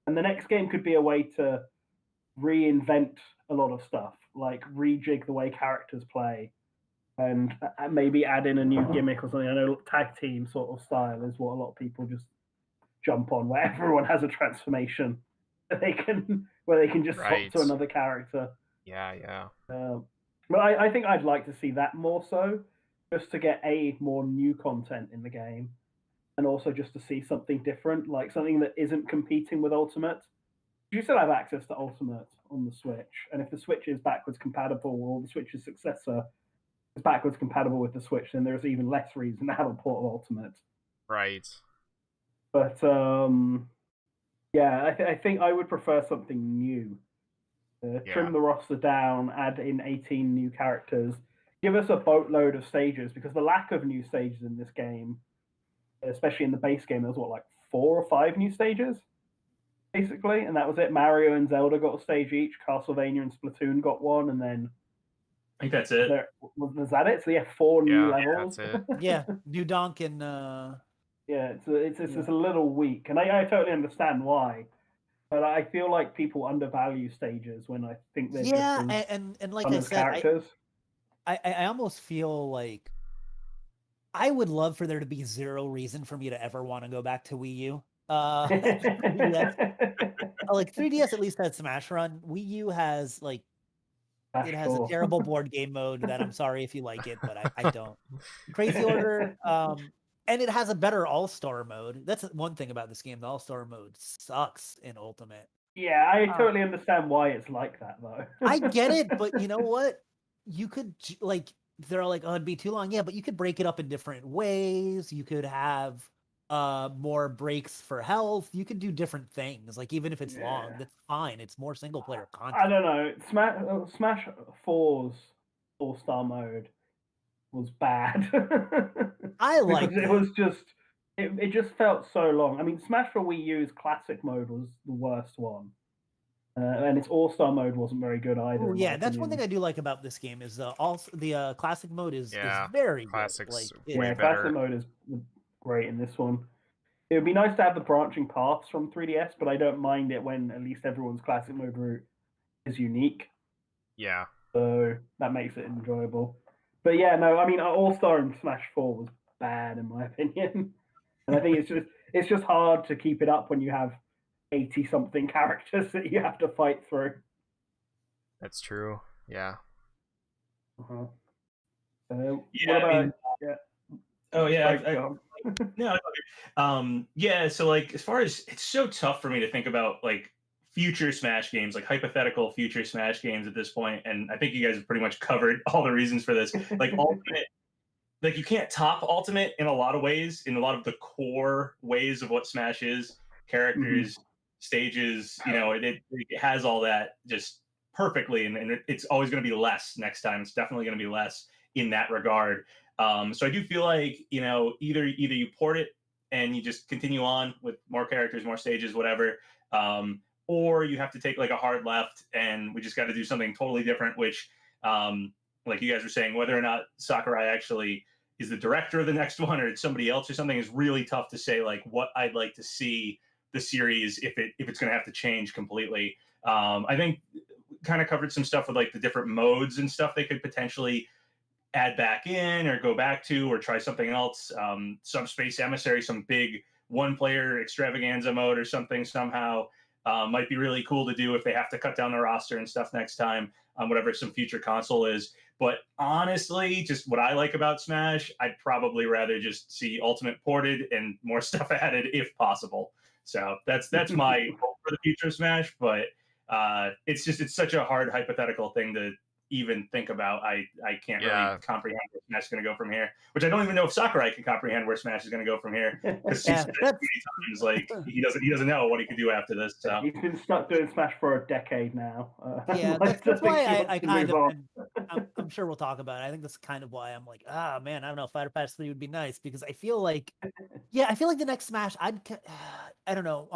And the next game could be a way to reinvent a lot of stuff, like rejig the way characters play, and maybe add in a new gimmick or something. I know tag team sort of style is what a lot of people just jump on, where everyone has a transformation where they can just swap to another character. Yeah. But I think I'd like to see that more so, just to get more new content in the game, and also just to see something different, like something that isn't competing with Ultimate. You still have access to Ultimate on the Switch, and if the Switch is backwards compatible, or the Switch's successor is backwards compatible with the Switch, then there's even less reason to have a port of Ultimate. Right. But yeah, I think I would prefer something new. Trim the roster down, add in 18 new characters, give us a boatload of stages, because the lack of new stages in this game, especially in the base game, there's like 4 or 5 new stages, basically, and that was it. Mario and Zelda got a stage each, Castlevania and Splatoon got one, and then I think that's it. Was that it? So you have 4 new levels. Yeah, that's it. Yeah, New Donk and yeah, it's a little weak, and I totally understand why. But I feel like people undervalue stages when I think they're just as and like fun I as said, characters. I almost feel like I would love for there to be zero reason for me to ever want to go back to Wii U. 3DS. Like 3DS at least had Smash Run. Wii U has like it has a terrible board game mode that I'm sorry if you like it, but I don't. Crazy Order, and it has a better All-Star mode. That's one thing about this game. The All-Star mode sucks in Ultimate. Yeah, I totally understand why it's like that, though. I get it, but you know what? You could, like, they're like, oh, it'd be too long. Yeah, but you could break it up in different ways. You could have more breaks for health. You could do different things. Like, even if it's long, that's fine. It's more single-player content. I don't know. Smash 4's All-Star mode was bad. I liked it. It was just, it just felt so long. I mean, Smash for Wii U's classic mode was the worst one. And its All-Star mode wasn't very good either. Oh, yeah, that's one thing I do like about this game is the classic mode is very classic's good. way better. Classic mode is great in this one. It would be nice to have the branching paths from 3DS, but I don't mind it when at least everyone's classic mode route is unique. Yeah. So that makes it enjoyable. But yeah, no, I mean, All-Star in Smash 4 was bad in my opinion. And I think it's just hard to keep it up when you have 80-something characters that you have to fight through. That's true. Yeah. What about? Oh yeah. No. Yeah. So like, as far as it's so tough for me to think about like future Smash games, like hypothetical future Smash games at this point, and I think you guys have pretty much covered all the reasons for this. Like Ultimate, like you can't top Ultimate in a lot of ways, in a lot of the core ways of what Smash is, characters, stages. It has all that just perfectly, and it's always going to be less next time. It's definitely going to be less in that regard. So I do feel like either you port it and you just continue on with more characters, more stages, whatever. Or you have to take like a hard left and we just got to do something totally different, which like you guys were saying, whether or not Sakurai actually is the director of the next one or it's somebody else or something is really tough to say, like what I'd like to see the series if it's going to have to change completely. I think kind of covered some stuff with like the different modes and stuff they could potentially add back in or go back to or try something else. Subspace Emissary, some big one-player extravaganza mode or something somehow might be really cool to do if they have to cut down the roster and stuff next time on whatever some future console is. But honestly, just what I like about Smash, I'd probably rather just see Ultimate ported and more stuff added if possible. So that's my hope for the future of Smash. But it's such a hard hypothetical thing to even think about. I can't really comprehend where Smash is going to go from here, which I don't even know if Sakurai can comprehend where Smash is going to go from here, because he's said it many times, like he doesn't know what he could do after this. So. He's been stuck doing Smash for a decade now. Yeah, that's why I kind of, I'm sure we'll talk about it. I think that's kind of why I'm like, man, I don't know, Fighter Pass 3 would be nice, because I feel like the next Smash, I don't know,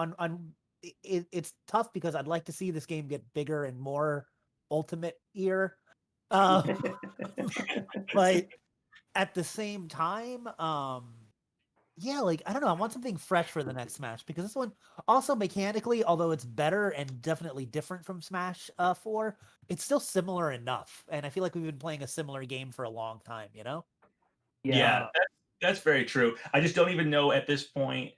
it's tough because I'd like to see this game get bigger and more Ultimate ear. But at the same time, like I don't know, I want something fresh for the next Smash, because this one also mechanically, although it's better and definitely different from Smash 4, it's still similar enough, and I feel like we've been playing a similar game for a long time. Yeah, that's very true. I just don't even know at this point.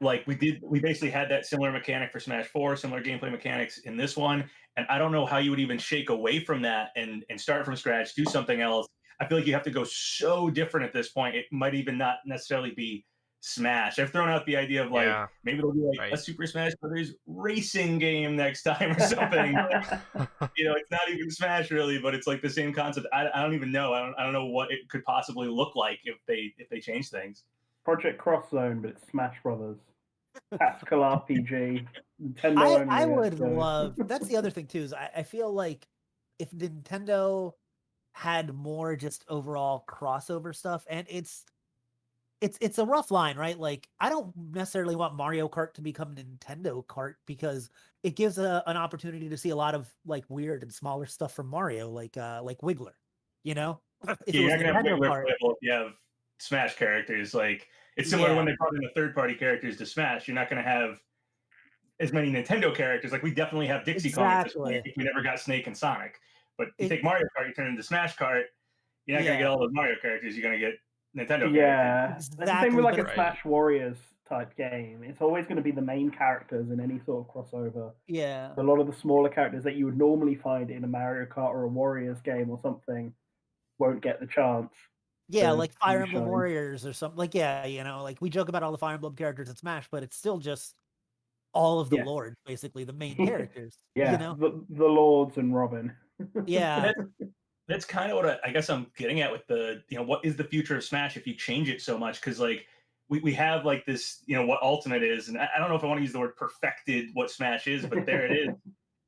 Like we basically had that similar mechanic for Smash 4, similar gameplay mechanics in this one, and I don't know how you would even shake away from that and start from scratch, do something else. I feel like you have to go so different at this point. It might even not necessarily be Smash. I've thrown out the idea of like maybe it'll be like a Super Smash Brothers racing game next time or something. It's not even Smash really, but it's like the same concept. I don't even know. I don't know what it could possibly look like if they change things. Project Cross Zone, but it's Smash Brothers. Tactical RPG. Nintendo I would love. That's the other thing too. Is I feel like if Nintendo had more just overall crossover stuff, and it's a rough line, right? Like I don't necessarily want Mario Kart to become Nintendo Kart, because it gives an opportunity to see a lot of like weird and smaller stuff from Mario, like Wiggler. If you're not gonna have Wiggler playable if you have Smash characters. Like it's similar to when they brought in the third-party characters to Smash. You're not going to have as many Nintendo characters. Like we definitely have Dixie Kong at this point if we never got Snake and Sonic. But you take Mario Kart, you turn it into Smash Kart, you're not going to get all those Mario characters. You're going to get Nintendo characters. Exactly. That's the thing with like a Smash Warriors type game. It's always going to be the main characters in any sort of crossover. Yeah. A lot of the smaller characters that you would normally find in a Mario Kart or a Warriors game or something won't get the chance. Yeah, like Fire Emblem Warriors or something. Like, like we joke about all the Fire Emblem characters in Smash, but it's still just all of the lords, basically the main characters. The lords and Robin. Yeah. That's kind of what I guess I'm getting at with the, what is the future of Smash if you change it so much? Because like we have like this, what Ultimate is, and I don't know if I want to use the word perfected what Smash is, but there it is.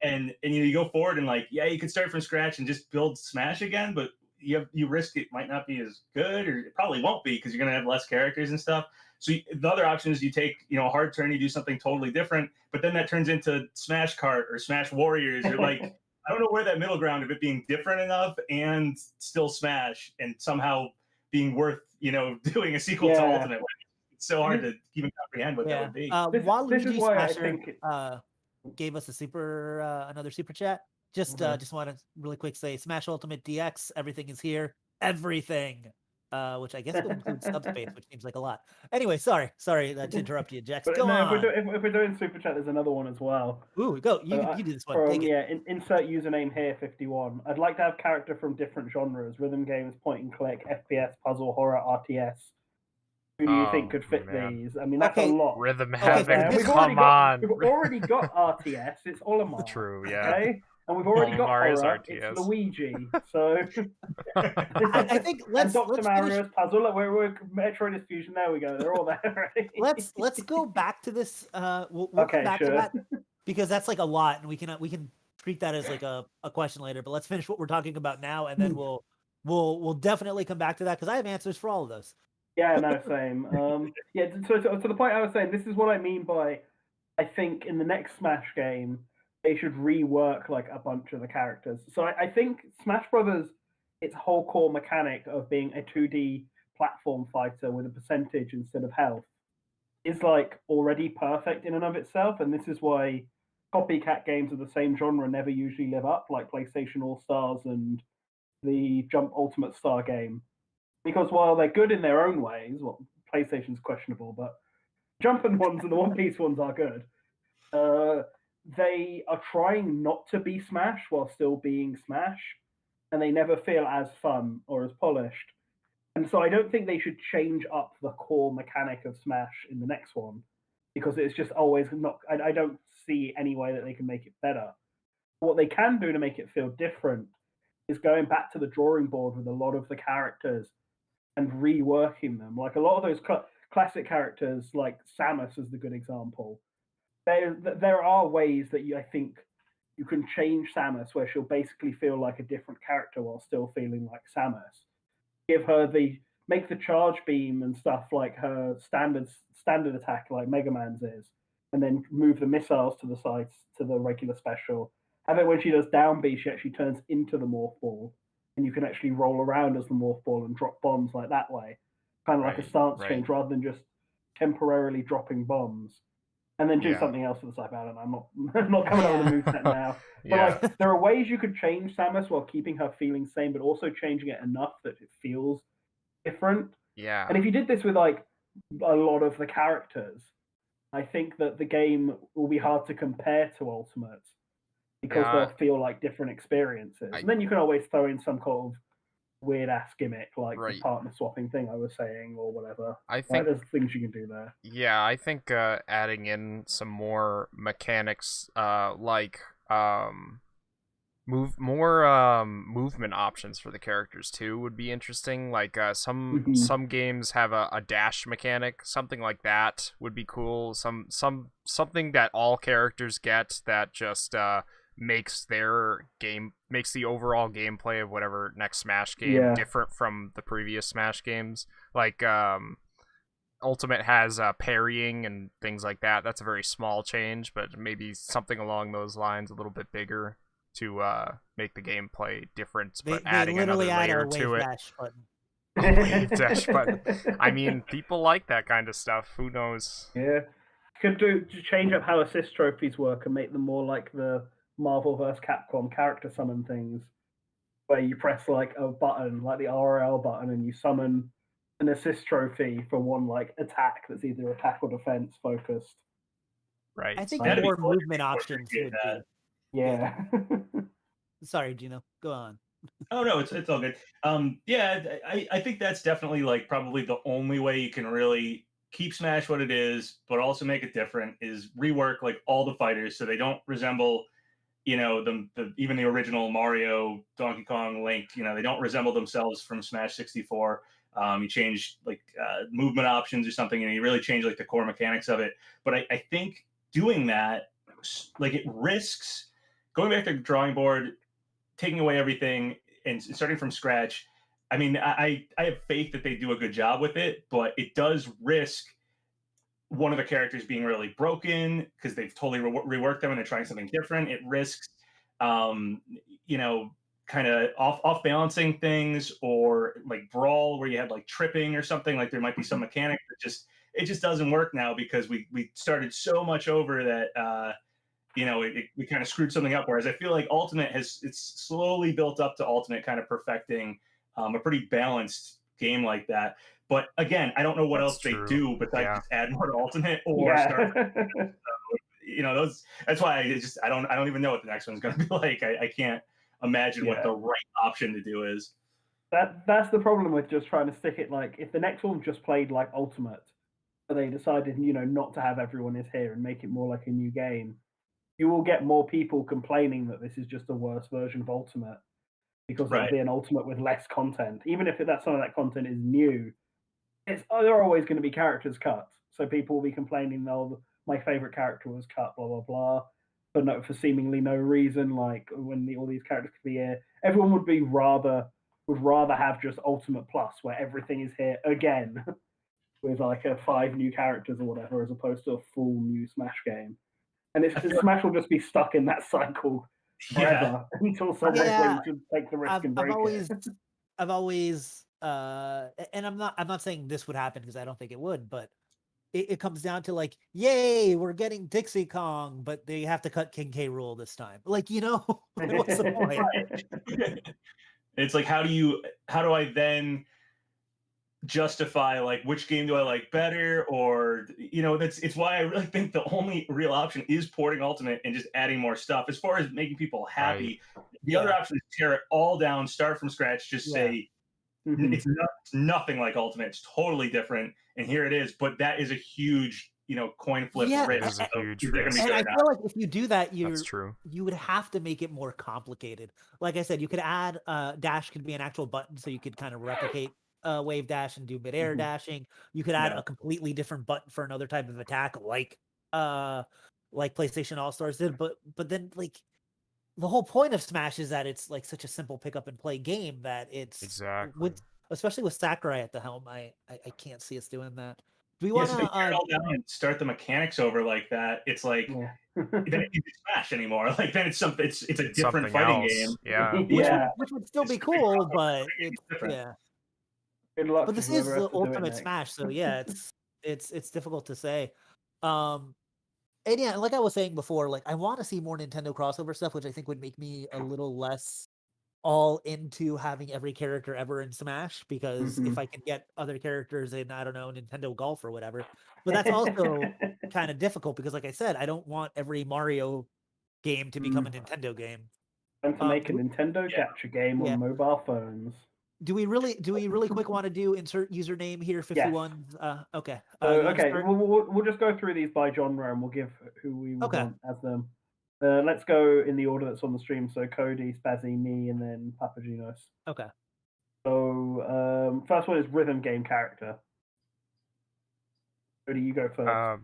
And you go forward and like, you could start from scratch and just build Smash again, but you risk it might not be as good, or it probably won't be because you're going to have less characters and stuff. So the other option is you take a hard turn, you do something totally different, but then that turns into Smash Kart or Smash Warriors. You're like, I don't know where that middle ground of it being different enough and still Smash and somehow being worth doing a sequel to Ultimate. It's so hard to even comprehend what that would be. This is why I think gave us another super chat. Just want to really quick say Smash Ultimate DX, everything is here. Everything. Which I guess would include Subspace, which seems like a lot. Anyway, sorry to interrupt you, Jax. Go on. If we're doing super chat, there's another one as well. Ooh, go. You do this one. Insert username here 51. I'd like to have character from different genres: rhythm games, point and click, FPS, puzzle, horror, RTS. Who do you think could fit these? I mean, that's a lot. Rhythm Havoc, We've already got RTS. It's Olimar. True, yeah. Okay? And we've already got Mario's horror. RTS. It's Luigi. So I think let's Dr. Mario's puzzle. We're Metroid Fusion. There we go. They're all there already. Let's go back to this. We'll come back to that because that's like a lot, and we can treat that as like a question later. But let's finish what we're talking about now, and then we'll definitely come back to that because I have answers for all of those. Yeah, no, same. Yeah, so to the point I was saying, this is what I mean by, I think in the next Smash game, they should rework like a bunch of the characters. So I think Smash Brothers, its whole core mechanic of being a 2D platform fighter with a percentage instead of health is like already perfect in and of itself. And this is why copycat games of the same genre never usually live up, like PlayStation All Stars and the Jump Ultimate Star game. Because while they're good in their own ways, well, PlayStation's questionable, but jumping ones and the One Piece ones are good. They are trying not to be Smash while still being Smash, and they never feel as fun or as polished. And so I don't think they should change up the core mechanic of Smash in the next one, because it's just always not. I don't see any way that they can make it better. What they can do to make it feel different is going back to the drawing board with a lot of the characters and reworking them. Like a lot of those classic characters, like Samus is the good example. There are ways that I think you can change Samus where she'll basically feel like a different character while still feeling like Samus. Give her make the charge beam and stuff like her standard attack like Mega Man's is, and then move the missiles to the sides to the regular special. Have it when she does down B, she actually turns into the morph ball, and you can actually roll around as the morph ball and drop bombs like that way, kind of like a stance change rather than just temporarily dropping bombs, and then do something else with the side. I don't know. I'm not coming up with a moveset now. But like, there are ways you could change Samus while keeping her feeling same, but also changing it enough that it feels different. Yeah. And if you did this with like a lot of the characters, I think that the game will be hard to compare to Ultimate, because they'll feel like different experiences. And then you can always throw in some kind of weird ass gimmick like the partner swapping thing I was saying or whatever. I think there's things you can do there. Yeah, I think adding in some more mechanics like movement options for the characters too would be interesting. Like some games have a dash mechanic, something like that would be cool. Something that all characters get that just makes the overall gameplay of whatever next Smash game different from the previous Smash games. Like Ultimate has parrying and things like that. That's a very small change, but maybe something along those lines, a little bit bigger, to make the gameplay different, but adding another layer to it. A wave dash button. I mean, people like that kind of stuff. Who knows? Yeah, could change up how assist trophies work and make them more like the Marvel vs. Capcom character summon things, where you press like a button, like the RL button, and you summon an assist trophy for one like attack that's either attack or defense focused. Right. I think more movement options would be. Yeah. Sorry, Gino. Go on. Oh no, it's all good. I think that's definitely like probably the only way you can really keep Smash what it is, but also make it different, is rework like all the fighters so they don't resemble, even the original Mario, Donkey Kong, Link. They don't resemble themselves from Smash 64. You change like movement options or something, and you really change like the core mechanics of it. But I think doing that, like, it risks going back to the drawing board, taking away everything and starting from scratch. I mean, I have faith that they do a good job with it, but it does risk one of the characters being really broken because they've totally reworked them and they're trying something different. It risks, kind of off balancing things, or like Brawl where you had like tripping or something. Like there might be some mechanic that it just doesn't work now because we started so much over that. We kind of screwed something up. Whereas I feel like Ultimate it's slowly built up to Ultimate kind of perfecting a pretty balanced game like that. But again, I don't know what else they do besides just add more to Ultimate or start. That's why I don't even know what the next one's going to be like. I can't imagine what the right option to do is. That's the problem with just trying to stick it. Like, if the next one just played like Ultimate, but they decided, not to have everyone is here and make it more like a new game, you will get more people complaining that this is just a worse version of Ultimate because it'll Right. be an Ultimate with less content. Even if some of that content is new, there are always going to be characters cut. So people will be complaining, "Oh, my favorite character was cut," blah blah blah, for seemingly no reason. Like when all these characters could be here, everyone would rather have just Ultimate Plus, where everything is here again, with like 5 new characters or whatever, as opposed to a full new Smash game. And Smash will just be stuck in that cycle forever until someone's willing to take the risk and break it. I've always, and I'm not saying this would happen because I don't think it would, but it comes down to like, yay, we're getting Dixie Kong, but they have to cut King K. Rool this time. Like, what's the point? It's like, how do I then justify like which game do I like better, or it's why I really think the only real option is porting Ultimate and just adding more stuff. As far as making people happy, the other option is tear it all down, start from scratch, just say it's nothing like Ultimate, it's totally different, and here it is. But that is a huge coin flip risk. It is a huge risk. And I feel like if you do that, that's true. You would have to make it more complicated. Like I said, you could add dash could be an actual button, so you could kind of replicate wave dash and do mid-air dashing. You could add a completely different button for another type of attack, like PlayStation All-Stars did. But then like the whole point of Smash is that it's like such a simple pick up and play game that it's exactly especially with Sakurai at the helm. I can't see us doing that. Do we want to tear it all down and start the mechanics over like that? It's like then it isn't Smash anymore. Like then it's something. It's a different fighting game. Yeah, which would still be cool, but it's different. Good luck. But this is the Ultimate Smash, so yeah, it's difficult to say. And yeah, like I was saying before, like I want to see more Nintendo crossover stuff, which I think would make me a little less all into having every character ever in Smash, because if I can get other characters in, I don't know, Nintendo Golf or whatever. But that's also kind of difficult because, like I said, I don't want every Mario game to become a Nintendo game. And to make a Nintendo gacha game on mobile phones. Do we really quick want to do insert username here 51? Yes. Okay. Okay. We'll just go through these by genre and we'll give who we want as them. Let's go in the order that's on the stream. So Cody, Spazzy, me, and then PapaGenos. Okay. So first one is rhythm game character. Cody, you go first.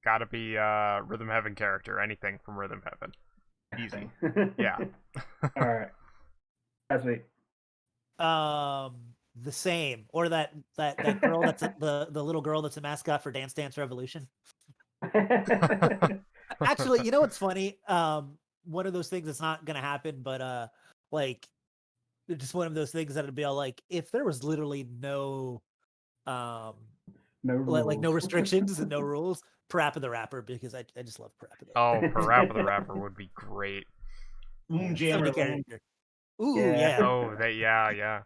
Gotta be Rhythm Heaven character. Anything from Rhythm Heaven. Easy. Yeah. All right. Spazzy. The same, or that girl that's the little girl that's a mascot for Dance Dance Revolution. Actually, you know what's funny? One of those things that's not gonna happen, but like just one of those things that'd be all like, if there was literally no no restrictions and no rules, Parappa the Rapper, because I just love Parappa. Parappa the Rapper would be great. Jammer character. Ooh, yeah. Oh, yeah.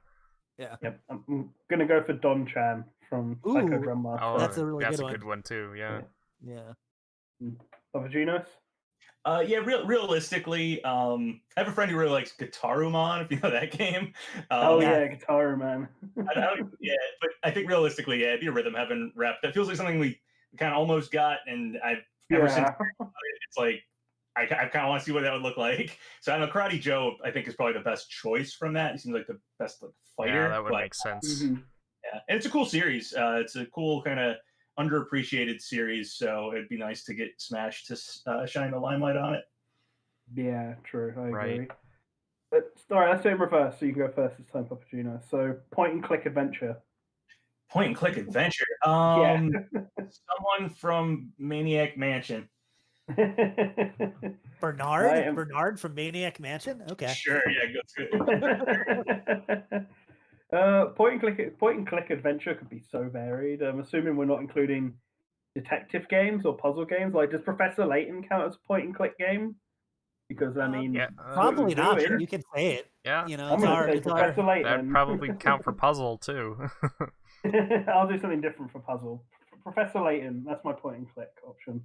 Yep. I'm gonna go for Don Chan from Psycho Drum Master. Oh, that's a really good one. That's a good one too. Yeah. PapaGenos? Realistically, I have a friend who really likes Guitarumon, if you know that game. Guitarumon. But I think realistically, it'd be a Rhythm Heaven rep. That feels like something we kind of almost got, and I've ever since it's like I kind of want to see what that would look like. So I know Karate Joe, I think, is probably the best choice from that. He seems like the best fighter. Yeah, that would make sense. Yeah, and it's a cool series. It's a cool kind of underappreciated series, so it'd be nice to get Smash to shine the limelight on it. Yeah, true. I agree. All right, let's do it in reverse. So you can go first this time, PapaGenos. So point and click adventure. Point and click adventure. Someone from Maniac Mansion. Bernard? Bernard from Maniac Mansion? Okay. Sure, go point and click adventure could be so varied. I'm assuming we're not including detective games or puzzle games. Like, does Professor Layton count as a point and click game? Because I mean, probably not. You can say it. Yeah, I'm gonna say Professor Layton. That'd probably count for puzzle too. I'll do something different for puzzle. Professor Layton. That's my point and click option.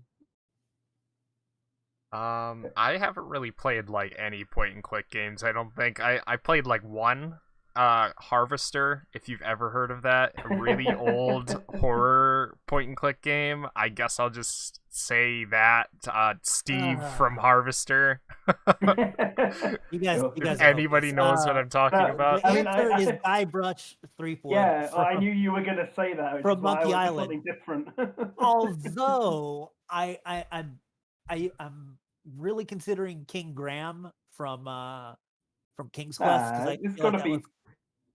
I haven't really played like any point and click games. I don't think I played like one Harvester, if you've ever heard of that, a really old horror point and click game. I guess I'll just say that Steve from Harvester. You guys are Anybody hopeless. knows what I'm talking about? The answer is Guybrush Threepwood. Yeah, I knew you were gonna say that. From Monkey Island. Something different. Although I'm really considering King Graham from King's Quest, because it's gotta be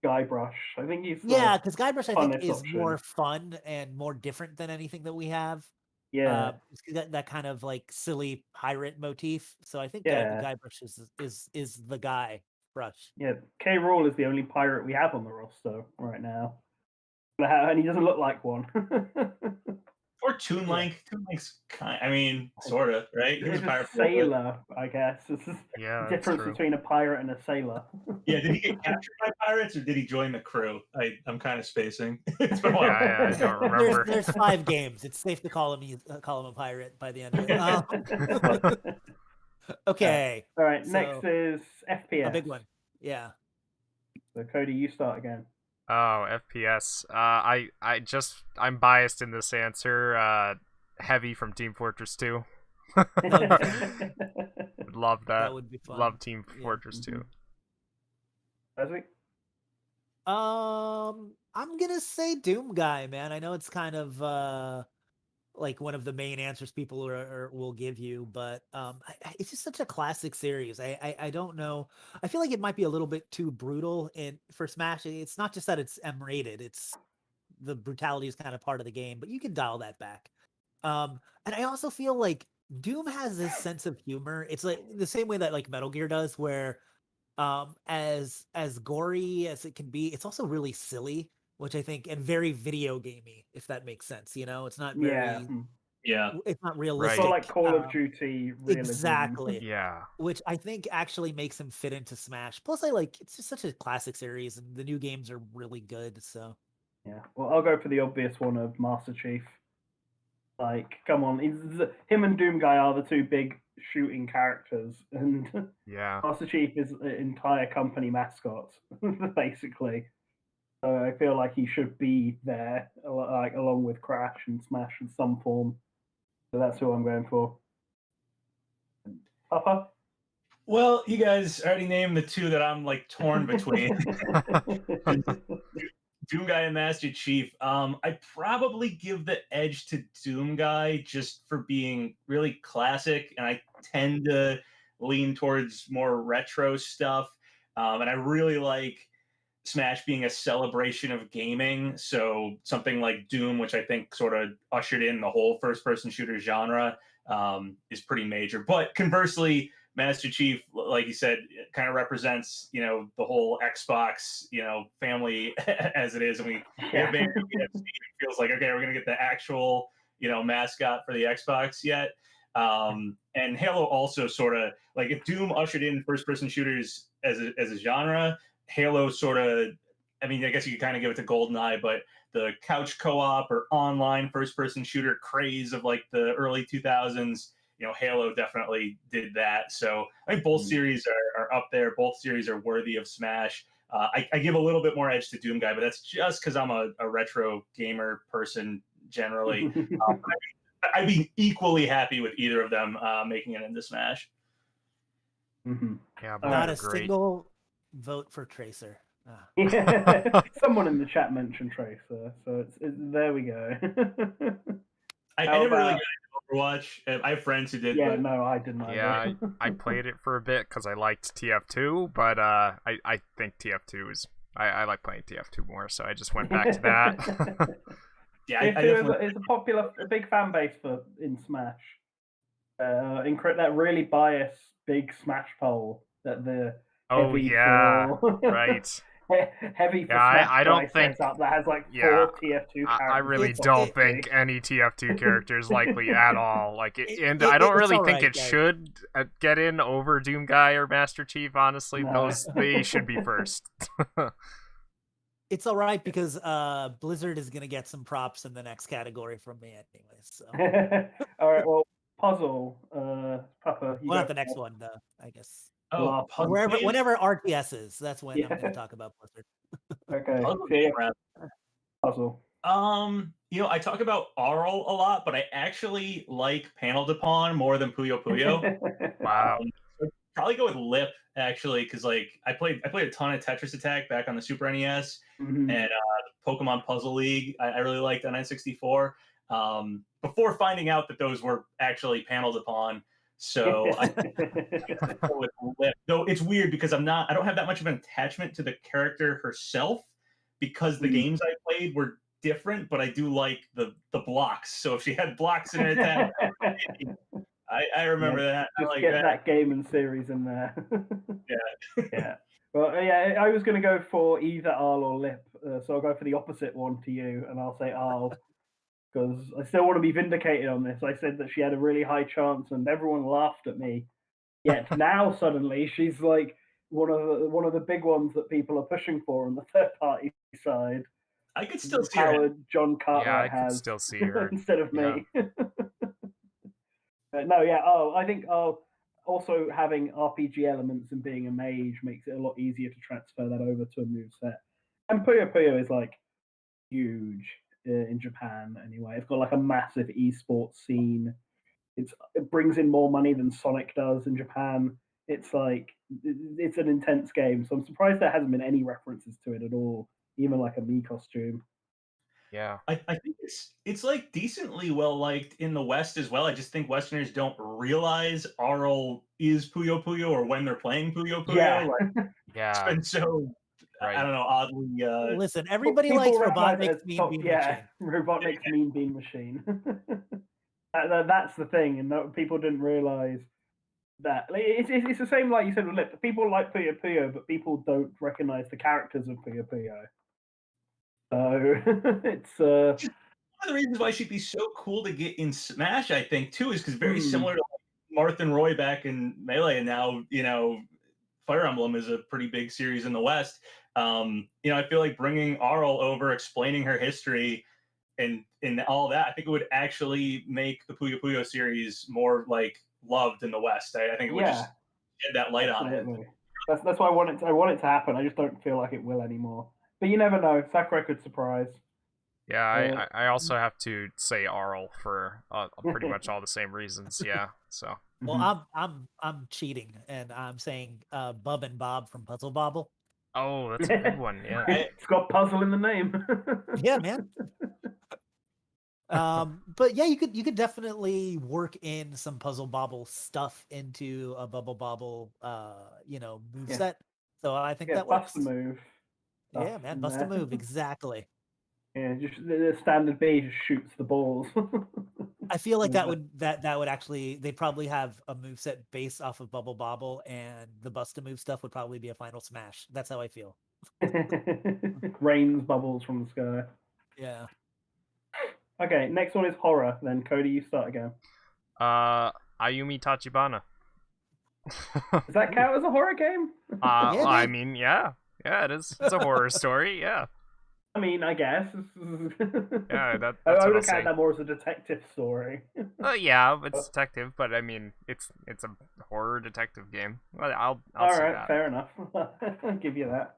Guybrush. I think he's because Guybrush I think is option. more fun and more different than anything that we have. Yeah, that kind of like silly pirate motif. So I think Guybrush is the guy. Brush. Yeah, K. Rool is the only pirate we have on the roster right now, and he doesn't look like one. Or Toon Link. Toon Link's I mean, sort of, right? He's a sailor, I guess. It's the difference between a pirate and a sailor. Yeah, did he get captured by pirates, or did he join the crew? I'm kind of spacing. It's been a while. I don't remember. There's 5 games. It's safe to call him a pirate by the end of it. Okay. All right. Next is FPS. A big one. Yeah. So Cody, you start again. Oh, FPS. I'm biased in this answer. Heavy from Team Fortress 2. Love that. That would be fun. Love Team Fortress 2. I'm gonna say Doom Guy, man. I know it's kind of like one of the main answers people will give you, but it's just such a classic series. I don't know. I feel like it might be a little bit too brutal for Smash. It's not just that it's M-rated. It's the brutality is kind of part of the game, but you can dial that back. And I also feel like Doom has this sense of humor. It's like the same way that like Metal Gear does, where as gory as it can be, it's also really silly, which I think, and very video gamey, if that makes sense. You know, it's not very, it's not realistic. It's like Call of Duty realism. Exactly. Yeah. Which I think actually makes him fit into Smash. Plus, it's just such a classic series, and the new games are really good. So. Yeah. Well, I'll go for the obvious one of Master Chief. Like, come on, him and Doom Guy are the two big shooting characters, and Master Chief is an entire company mascot, basically. So I feel like he should be there, like along with Crash and Smash in some form. So that's who I'm going for. Papa? Well, you guys already named the two that I'm like torn between. Doom Guy and Master Chief. I probably give the edge to Doom Guy just for being really classic, and I tend to lean towards more retro stuff. And I really like Smash being a celebration of gaming. So something like Doom, which I think sort of ushered in the whole first-person shooter genre, is pretty major. But conversely, Master Chief, like you said, kind of represents, the whole Xbox, family as it is. And we have Steve, it feels like, okay, we're going to get the actual, mascot for the Xbox yet. And Halo also sort of, like, if Doom ushered in first-person shooters as a genre, Halo sort of, I mean, I guess you could kind of give it to GoldenEye, but the couch co-op or online first-person shooter craze of like the early 2000s, Halo definitely did that. So I think both series are up there. Both series are worthy of Smash. I give a little bit more edge to Doom Guy, but that's just because I'm a retro gamer person generally. I'd be equally happy with either of them making it into Smash. Mm-hmm. Yeah, not a single vote for Tracer. Someone in the chat mentioned Tracer, so it's there we go. I never really got into Overwatch. I have friends who did. Yeah, no, I didn't. Yeah, I played it for a bit because I liked TF2, but I think TF2 is. I like playing TF2 more, so I just went back to that. Yeah, it's a big fan base in Smash. That really biased big Smash poll that the right. Heavy for Smash I don't think that has like 4 TF2 characters. I really don't think any TF2 character is likely at all. Like, I don't really think it should get in over Doom Guy or Master Chief. Honestly, they should be first. It's all right because Blizzard is gonna get some props in the next category from me, anyways. So. All right, well, puzzle, Papa. Not the next one, I guess. Oh, puzzle game? whenever RTS is, that's when I'm Yeah. going to talk about Blizzard. Okay. Puzzle So, yeah, game rap. puzzle. I talk about Arl a lot, but I actually like Panel de Pawn more than Puyo Puyo. Wow. So I'd probably go with Lip actually, because like I played a ton of Tetris Attack back on the Super NES Mhm. and Pokemon Puzzle League. I really liked on N64. Before finding out that those were actually Panel de Pawn. So I guess I'd go with Lip. Though it's weird because I don't have that much of an attachment to the character herself because the games I played were different, but I do like the blocks. So if she had blocks in her attack, I remember that. I Just like get that. that game and series in there. Yeah. Yeah. Well, yeah, I was going to go for either Arl or Lip, so I'll go for the opposite one to you, and I'll say Arl because I still want to be vindicated on this. I said that she had a really high chance, and everyone laughed at me. Yet now suddenly she's like one of the big ones that people are pushing for on the third party side. I could still The see her. power John Yeah, I Cartwright could has still see her. instead of Yeah. me. No, yeah. Oh, I think also having RPG elements and being a mage makes it a lot easier to transfer that over to a moveset. And Puyo Puyo is like huge in Japan anyway. It's got like a massive esports scene. It brings in more money than Sonic does in Japan. It's like it's an intense game. So I'm surprised there hasn't been any references to it at all, even like a Mii costume. Yeah. I think it's like decently well liked in the West as well. I just think Westerners don't realize Arl is Puyo Puyo or when they're playing Puyo Puyo. Yeah. Like, it's Yeah. been so Right. I don't know, oddly Listen, everybody People likes recognize it Robotnik's as Mean top- Bean yeah, Machine. Robotnik's Mean Bean Machine. That's the thing, and that people didn't realize that. It's the same like you said with Lip. People like Puyo Puyo, but people don't recognize the characters of Puyo Puyo. So it's one of the reasons why she'd be so cool to get in Smash, I think, too, is because very similar to like Marth and Roy back in Melee, and now Fire Emblem is a pretty big series in the West. I feel like bringing Arl over, explaining her history, and all that, I think it would actually make the Puyo Puyo series more like loved in the West. I think it would just shed that light on it. absolutely. That's why I want it to happen. I just don't feel like it will anymore. But you never know. Sakurai could surprise. Yeah, I also have to say Arl for pretty much all the same reasons. Yeah, so. Well, I'm cheating, and I'm saying Bub and Bob from Puzzle Bobble. Oh, that's a good one. Yeah. It's got puzzle in the name. Yeah, man. But yeah, you could definitely work in some Puzzle Bobble stuff into a Bubble Bobble moveset. So I think that works. Bust a move. Yeah, man, bust a move, exactly. Yeah, just the standard B just shoots the balls. I feel like that would actually, they probably have a moveset based off of Bubble Bobble, and the bust a move stuff would probably be a final smash. That's how I feel. Rains bubbles from the sky. Yeah. Okay, next one is horror. Then Cody, you start again. Ayumi Tachibana. Does that count as a horror game? Yeah, I man. mean, yeah, it is. It's a horror story. Yeah. I mean, I guess. Yeah, that's I what I'll would say. count that more as a detective story. Yeah, it's detective, but I mean, it's a horror detective game. Well, I'll All say right, that. fair enough. I'll give you that.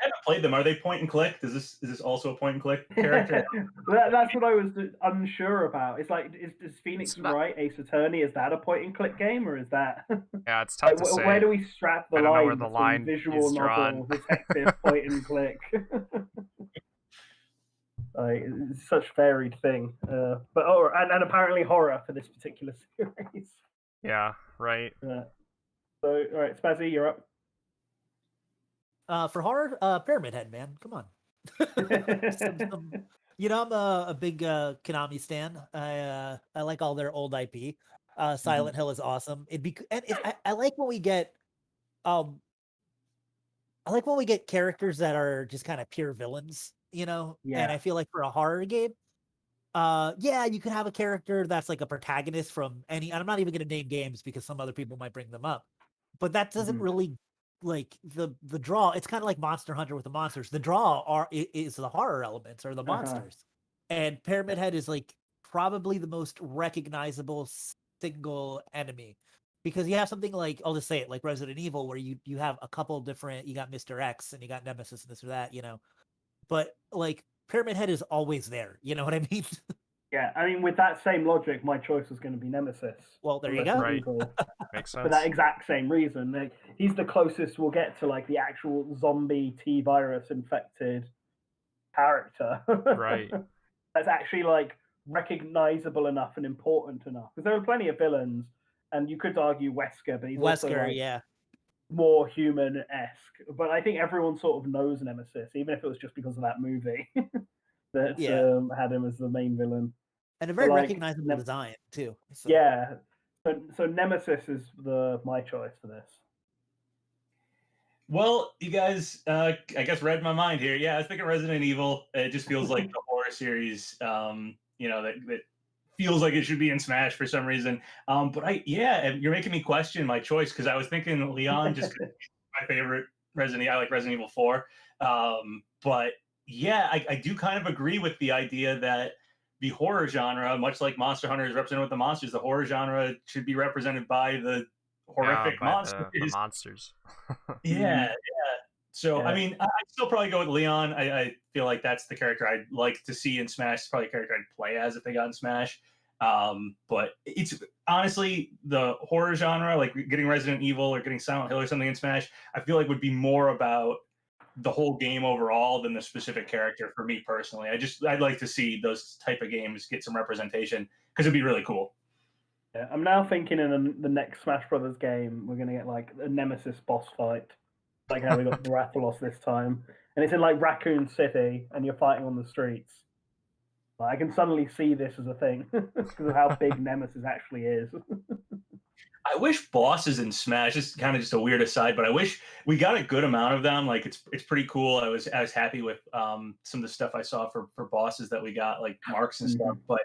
I haven't played them. Are they point and click? Is this also a point and click character? That's what I was unsure about. It's like, is Phoenix It's not- Wright Ace Attorney? Is that a point and click game, or is that? Yeah, it's tough to say. Where do we strap the I don't know line where the between line visual is drawn. novel, detective, point and click? Like, it's such a varied thing. And apparently horror for this particular series. Yeah, right. So, all right, Spazzy, you're up. For horror, Pyramid Head, man. Come on. I'm a big Konami stan. I like all their old IP. Silent Hill is awesome. I like when we get characters that are just kind of pure villains, Yeah. And I feel like for a horror game, you could have a character that's like a protagonist from any, and I'm not even going to name games because some other people might bring them up, but that doesn't really like the draw. It's kind of like Monster Hunter with the monsters. The draw is the horror elements or the monsters, and Pyramid Head is like probably the most recognizable single enemy because you have something like, I'll just say it, like Resident Evil, where you have a couple different, you got Mr. X and you got Nemesis and this or that, but like Pyramid Head is always there. You know what I mean? Yeah, I mean, with that same logic, my choice was going to be Nemesis. Well, there you Resident go. Right. Evil, Makes for sense. that exact same reason. Like, he's the closest we'll get to like the actual zombie T-virus infected character. Right. That's actually like recognizable enough and important enough. Because there are plenty of villains, and you could argue Wesker, but he's also Wesker, like yeah. more human-esque. But I think everyone sort of knows Nemesis, even if it was just because of that movie that had him as the main villain. And a very like, recognizable design too. So. Yeah. So Nemesis is my choice for this. Well, you guys, I guess read my mind here. Yeah, I was thinking Resident Evil. It just feels like the horror series, that feels like it should be in Smash for some reason. But you're making me question my choice because I was thinking Leon just my favorite Resident Evil. I like Resident Evil 4. But yeah, I do kind of agree with the idea that the horror genre, much like Monster Hunter is represented with the monsters, the horror genre should be represented by the horrific monsters. The monsters. Yeah. So, I mean, I'd still probably go with Leon. I feel like that's the character I'd like to see in Smash. It's probably a character I'd play as if they got in Smash. But it's honestly the horror genre, like getting Resident Evil or getting Silent Hill or something in Smash, I feel like would be more about the whole game overall than the specific character for me personally. I'd like to see those type of games get some representation because it'd be really cool. Yeah, I'm now thinking in the next Smash Brothers game, we're going to get like a Nemesis boss fight, like how we got Rathalos this time. And it's in like Raccoon City, and you're fighting on the streets. I can suddenly see this as a thing because of how big Nemesis actually is. I wish bosses in Smash, this is kind of just a weird aside, but I wish we got a good amount of them. Like it's pretty cool. I was happy with some of the stuff I saw for bosses that we got, like marks and stuff. But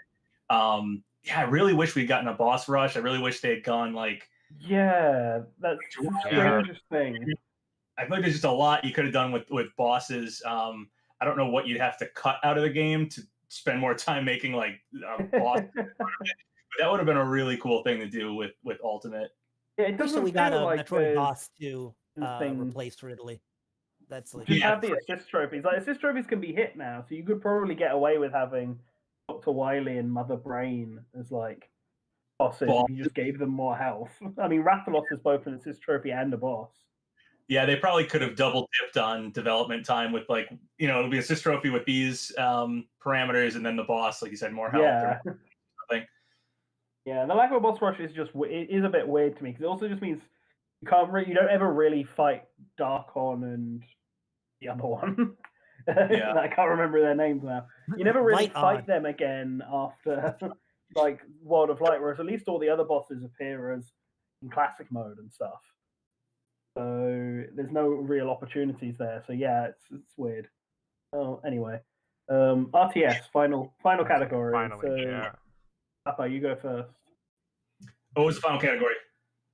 I really wish we'd gotten a boss rush. I really wish they had gone like that's the strangest thing. I feel like there's just a lot you could have done with bosses. I don't know what you'd have to cut out of the game to spend more time making like a boss. But that would have been a really cool thing to do with Ultimate. Yeah, it doesn't we got a like Metroid boss to replace Ridley. That's like just have the assist trophies. Like assist trophies can be hit now, so you could probably get away with having Dr. Wily and Mother Brain as like bosses if you just gave them more health. I mean, Rathalos is both an assist trophy and a boss. Yeah, they probably could have double dipped on development time with like, it'll be assist trophy with these parameters, and then the boss, like you said, more health. Yeah. Yeah, the lack of a boss rush is it is a bit weird to me because it also just means you don't ever really fight Darkon and the other one. Yeah. I can't remember their names now. You never really fight them again after like World of Light, whereas at least all the other bosses appear as in classic mode and stuff. So there's no real opportunities there. So yeah, it's weird. Oh, anyway, RTS final category. Finally, Papa, you go first. What was the final category?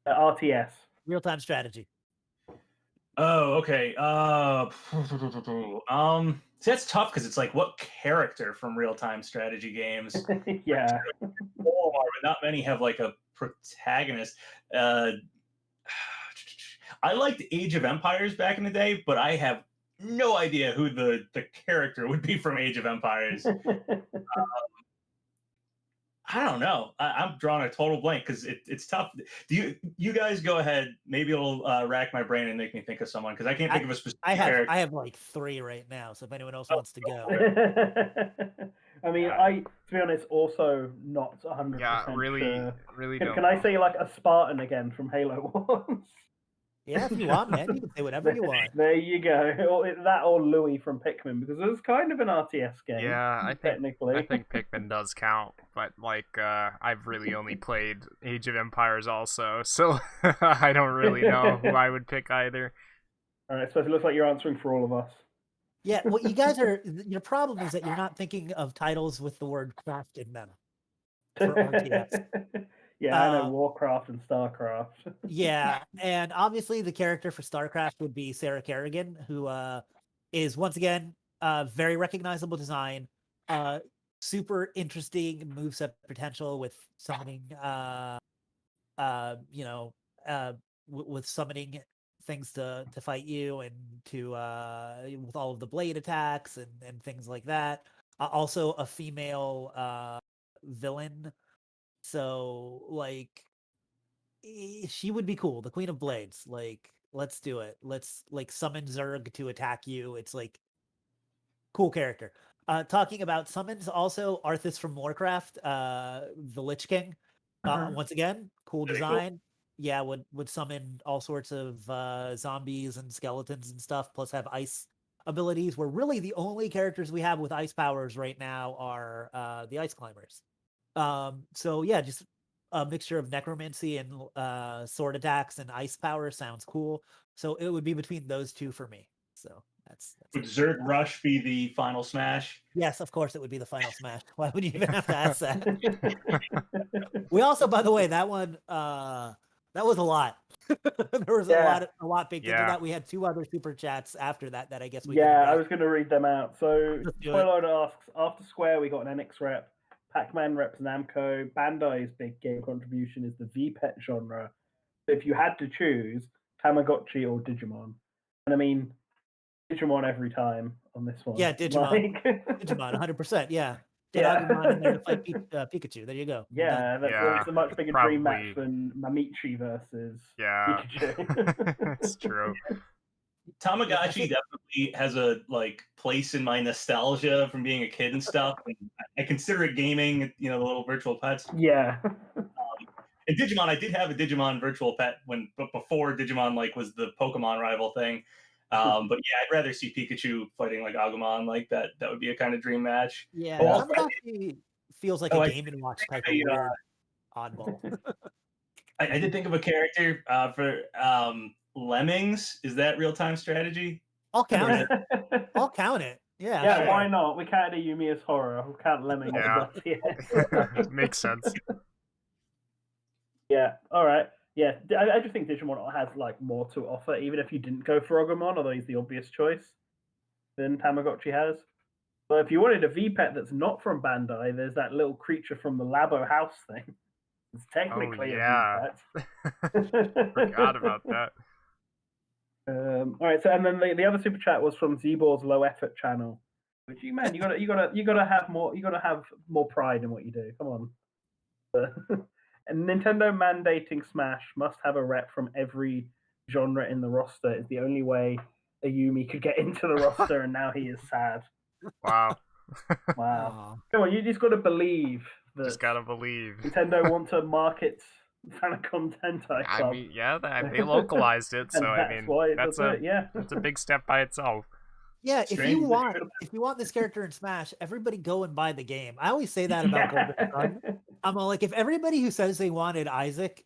RTS. Real-time strategy. Oh, okay. See, that's tough because it's like, what character from real-time strategy games? Yeah. But not many have like a protagonist. I liked Age of Empires back in the day, but I have no idea who the character would be from Age of Empires. I don't know. I'm drawing a total blank because it's tough. Do you guys go ahead? Maybe it'll rack my brain and make me think of someone because I can't think of a specific character. I have like 3 right now, so if anyone else wants to go. I mean, to be honest, also not 100%. Yeah, really, really don't. Can I say like a Spartan again from Halo Wars? Yeah, if you want, man, you can say whatever you want. There you go. That or Louis from Pikmin, because it was kind of an RTS game. Yeah, I think Pikmin does count, but like I've really only played Age of Empires also, so I don't really know who I would pick either. All right, so it looks like you're answering for all of us. Yeah, what you guys are, your problem is that you're not thinking of titles with the word craft in them for RTS. Yeah, I know Warcraft and StarCraft. Yeah, and obviously the character for StarCraft would be Sarah Kerrigan, who is once again very recognizable design, super interesting moveset potential with summoning you know, with summoning things to fight you and to with all of the blade attacks and things like that. Also a female villain, so like she would be cool, the Queen of Blades. Like, let's do it. Let's like summon Zerg to attack you. It's like cool character. Talking about summons, also Arthas from Warcraft, the Lich King. Once again, cool Very cool. design. Yeah, would summon all sorts of zombies and skeletons and stuff, plus have ice abilities. Where really the only characters we have with ice powers right now are the Ice Climbers. So yeah, just a mixture of necromancy and sword attacks and ice power sounds cool. So it would be between those two for me. So that's Would it. Zerg Rush be the final smash? Yes, of course it would be the final smash. Why would you even have to ask that? We also, by the way, that one that was a lot. There was Yeah. a lot baked into Yeah. that. We had 2 other super chats after that I guess we Yeah, I didn't was going to read them out. So, Let's do it. Spoiler asks, after Square, we got an NX rep. Pac-Man reps Namco. Bandai's big game contribution is the V-Pet genre. So if you had to choose Tamagotchi or Digimon, and I mean, Digimon every time on this one. Yeah, Digimon. Like... Digimon, 100%. Yeah. Get Yeah. Agumon in there to fight Pikachu. There you go. You're done. Yeah, that's a much bigger dream match than Mamichi versus Pikachu. It's true. Tamagotchi definitely has a like place in my nostalgia from being a kid and stuff. And I consider it gaming, you know, the little virtual pets. Yeah. And Digimon, I did have a Digimon virtual pet but before Digimon like was the Pokemon rival thing. But yeah, I'd rather see Pikachu fighting like Agumon like that. That would be a kind of dream match. Yeah, Also, Tamagotchi feels like a Game and Watch type of weird oddball. I did think of a character for Lemmings. Is that real-time strategy? I'll count it. I'll count it. Yeah. Yeah, sure. why not? We counted Yumi as horror. We'll count Lemmings as Makes sense. Yeah, all right. Yeah, I just think Digimon has like more to offer, even if you didn't go for Agumon, although he's the obvious choice, than Tamagotchi has. But if you wanted a V-Pet that's not from Bandai, there's that little creature from the Labo House thing. It's technically a V-Pet. Forgot about that. All right, so and then the other super chat was from Zbor's low effort channel. Which you gotta have more pride in what you do. Come on. And Nintendo mandating Smash must have a rep from every genre in the roster is the only way Ayumi could get into the roster, and now he is sad. Wow. Wow. Come on, you just got to believe that. Just gotta believe. Nintendo want to market Famicom Tentai Club. I mean, yeah, they localized it, so I mean, that's a big step by itself. Yeah, if you want this character in Smash, everybody go and buy the game. I always say that about Golden Sun. I'm like, if everybody who says they wanted Isaac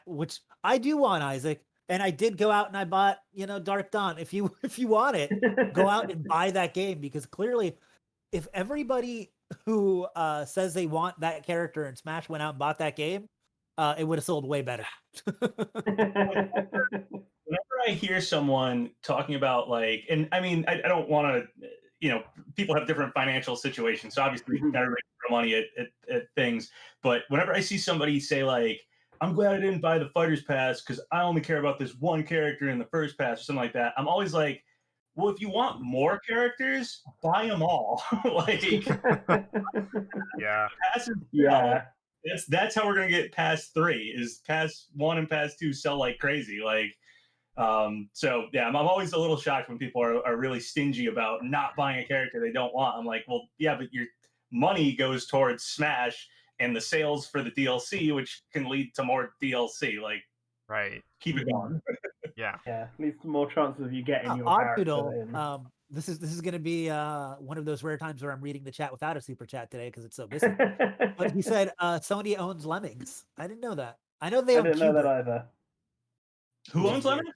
which I do want Isaac, and I did go out and I bought, Dark Dawn. If you want it, go out and buy that game, because clearly, if everybody who says they want that character in Smash went out and bought that game, it would have sold way better. Whenever I hear someone talking about like, and I mean, I don't want to, people have different financial situations, so obviously everybody throw money at things. But whenever I see somebody say like, I'm glad I didn't buy the Fighter's Pass because I only care about this one character in the first pass or something like that, I'm always like, well, if you want more characters, buy them all. Like, yeah, that's how we're gonna get past 3. Is Pass 1 and Pass 2 sell like crazy, like. So yeah, I'm always a little shocked when people are really stingy about not buying a character they don't want. I'm like, well, yeah, but your money goes towards Smash and the sales for the DLC, which can lead to more DLC. Like, right, keep it going. Yeah, leads to more chances of you getting your character in. This is going to be one of those rare times where I'm reading the chat without a super chat today because it's so busy. But he said Sony owns Lemmings. I didn't know that. I know they own. I didn't know that either. Who owns Lemmings?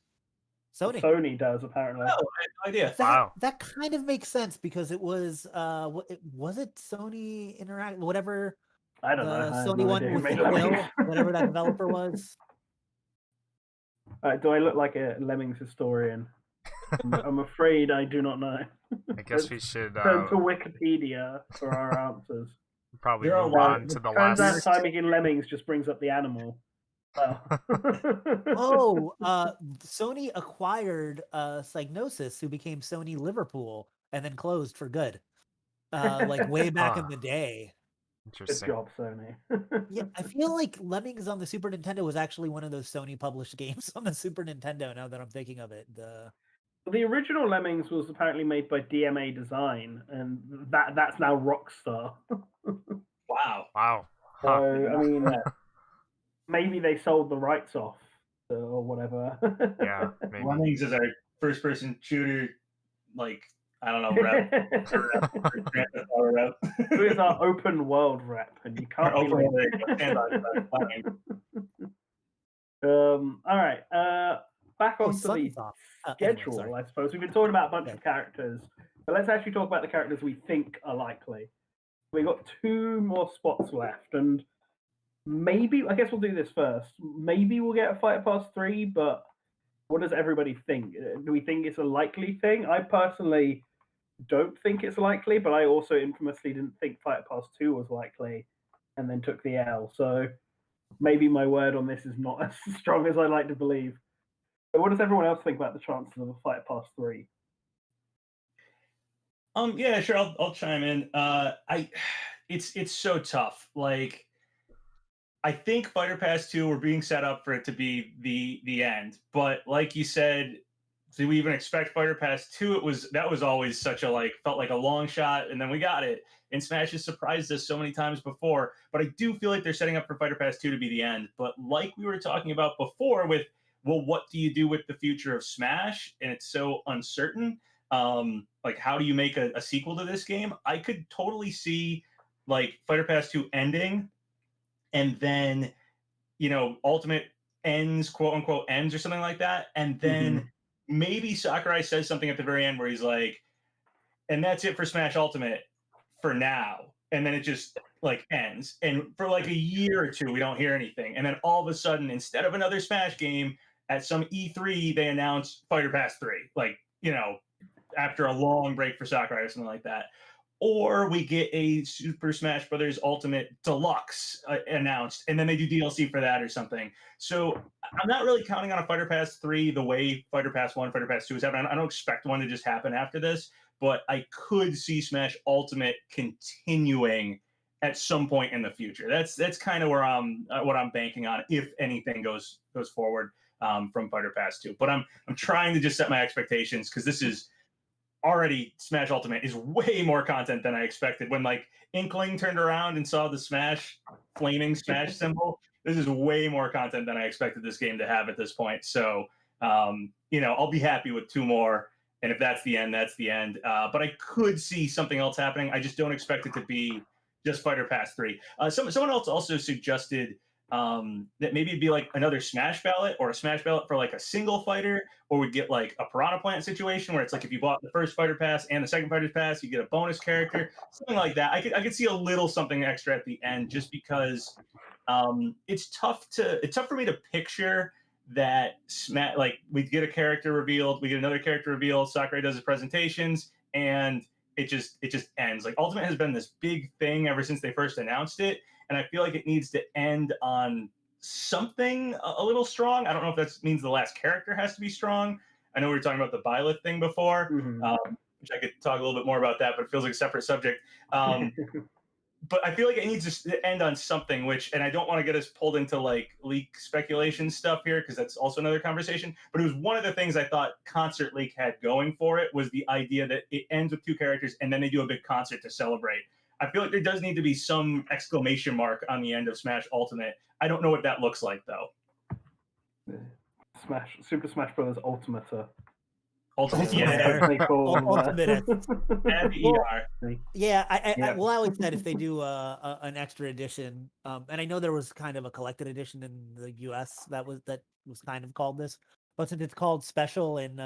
Sony does, apparently. Oh, I had no idea. That kind of makes sense because it was was it Sony Interact, whatever. I don't know. Sony one with Quill, whatever that developer was. Do I look like a Lemmings historian? I'm afraid I do not know. I guess we should turn to Wikipedia for our answers. Probably move on to the last. Timing in Lemmings just brings up the animal. Oh, Sony acquired Psygnosis, who became Sony Liverpool, and then closed for good. Like way back in the day. Good Interesting. job, Sony. Yeah, I feel like Lemmings on the Super Nintendo was actually one of those Sony published games on the Super Nintendo. Now that I'm thinking of it, The original Lemmings was apparently made by DMA Design, and that's now Rockstar. Wow. Wow. So Huh. I mean, maybe they sold the rights off or whatever. Yeah, maybe. Lemmings is our first-person shooter, like, I don't know, rep. Who is our open world rep, and you can't be Open like... All right. Back onto the schedule, anyway, I suppose. We've been talking about a bunch of characters, but let's actually talk about the characters we think are likely. We got 2 more spots left, and maybe, I guess we'll do this first. Maybe we'll get a Fighter Pass 3, but what does everybody think? Do we think it's a likely thing? I personally don't think it's likely, but I also infamously didn't think Fighter Pass 2 was likely and then took the L. So maybe my word on this is not as strong as I'd like to believe. But what does everyone else think about the chances of a Fighter Pass 3? Yeah, sure. I'll chime in. It's so tough. Like, I think Fighter Pass 2 we're being set up for it to be the end. But like you said, do we even expect Fighter Pass 2? That was always such a felt like a long shot, and then we got it. And Smash has surprised us so many times before. But I do feel like they're setting up for Fighter Pass 2 to be the end. But like we were talking about before with, well, what do you do with the future of Smash? And it's so uncertain. Like, how do you make a sequel to this game? I could totally see like Fighter Pass 2 ending, and then Ultimate ends, quote unquote ends, or something like that, and then maybe Sakurai says something at the very end where he's like, and that's it for Smash Ultimate for now, and then it just like ends, and for like a year or two we don't hear anything, and then all of a sudden, instead of another Smash game at some E3, they announce Fighter Pass 3, like, after a long break for Sakurai or something like that. Or we get a Super Smash Brothers Ultimate Deluxe announced, and then they do DLC for that or something. So I'm not really counting on a Fighter Pass 3 the way Fighter Pass 1, Fighter Pass 2 is happening. I don't expect one to just happen after this, but I could see Smash Ultimate continuing at some point in the future. That's kind of where what I'm banking on, if anything goes forward from Fighter Pass 2. But I'm trying to just set my expectations, because this is already, Smash Ultimate is way more content than I expected. When like Inkling turned around and saw the Smash flaming Smash symbol, this is way more content than I expected this game to have at this point. So I'll be happy with 2 more, and if that's the end, that's the end. But I could see something else happening. I just don't expect it to be just Fighter Pass 3. Someone else also suggested that maybe it'd be like another Smash ballot, or a Smash ballot for like a single fighter, or we'd get like a Piranha Plant situation where it's like if you bought the first Fighter Pass and the second Fighter Pass, you get a bonus character, something like that. I could see a little something extra at the end, just because it's tough for me to picture that like we get a character revealed, we get another character revealed, Sakurai does his presentations, and it just ends. Like, Ultimate has been this big thing ever since they first announced it, and I feel like it needs to end on something a little strong. I don't know if that means the last character has to be strong. I know we were talking about the Byleth thing before, which I could talk a little bit more about that, but it feels like a separate subject. But I feel like it needs to end on something, and I don't want to get us pulled into like leak speculation stuff here, because that's also another conversation. But it was one of the things I thought Concert League had going for it, was the idea that it ends with 2 characters and then they do a big concert to celebrate. I feel like there does need to be some exclamation mark on the end of Smash Ultimate. I don't know what that looks like, though. Super Smash Brothers Ultimate. Ultimate, yeah. I always said if they do an extra edition, and I know there was kind of a collected edition in the US that was kind of called this, but since it's called Special in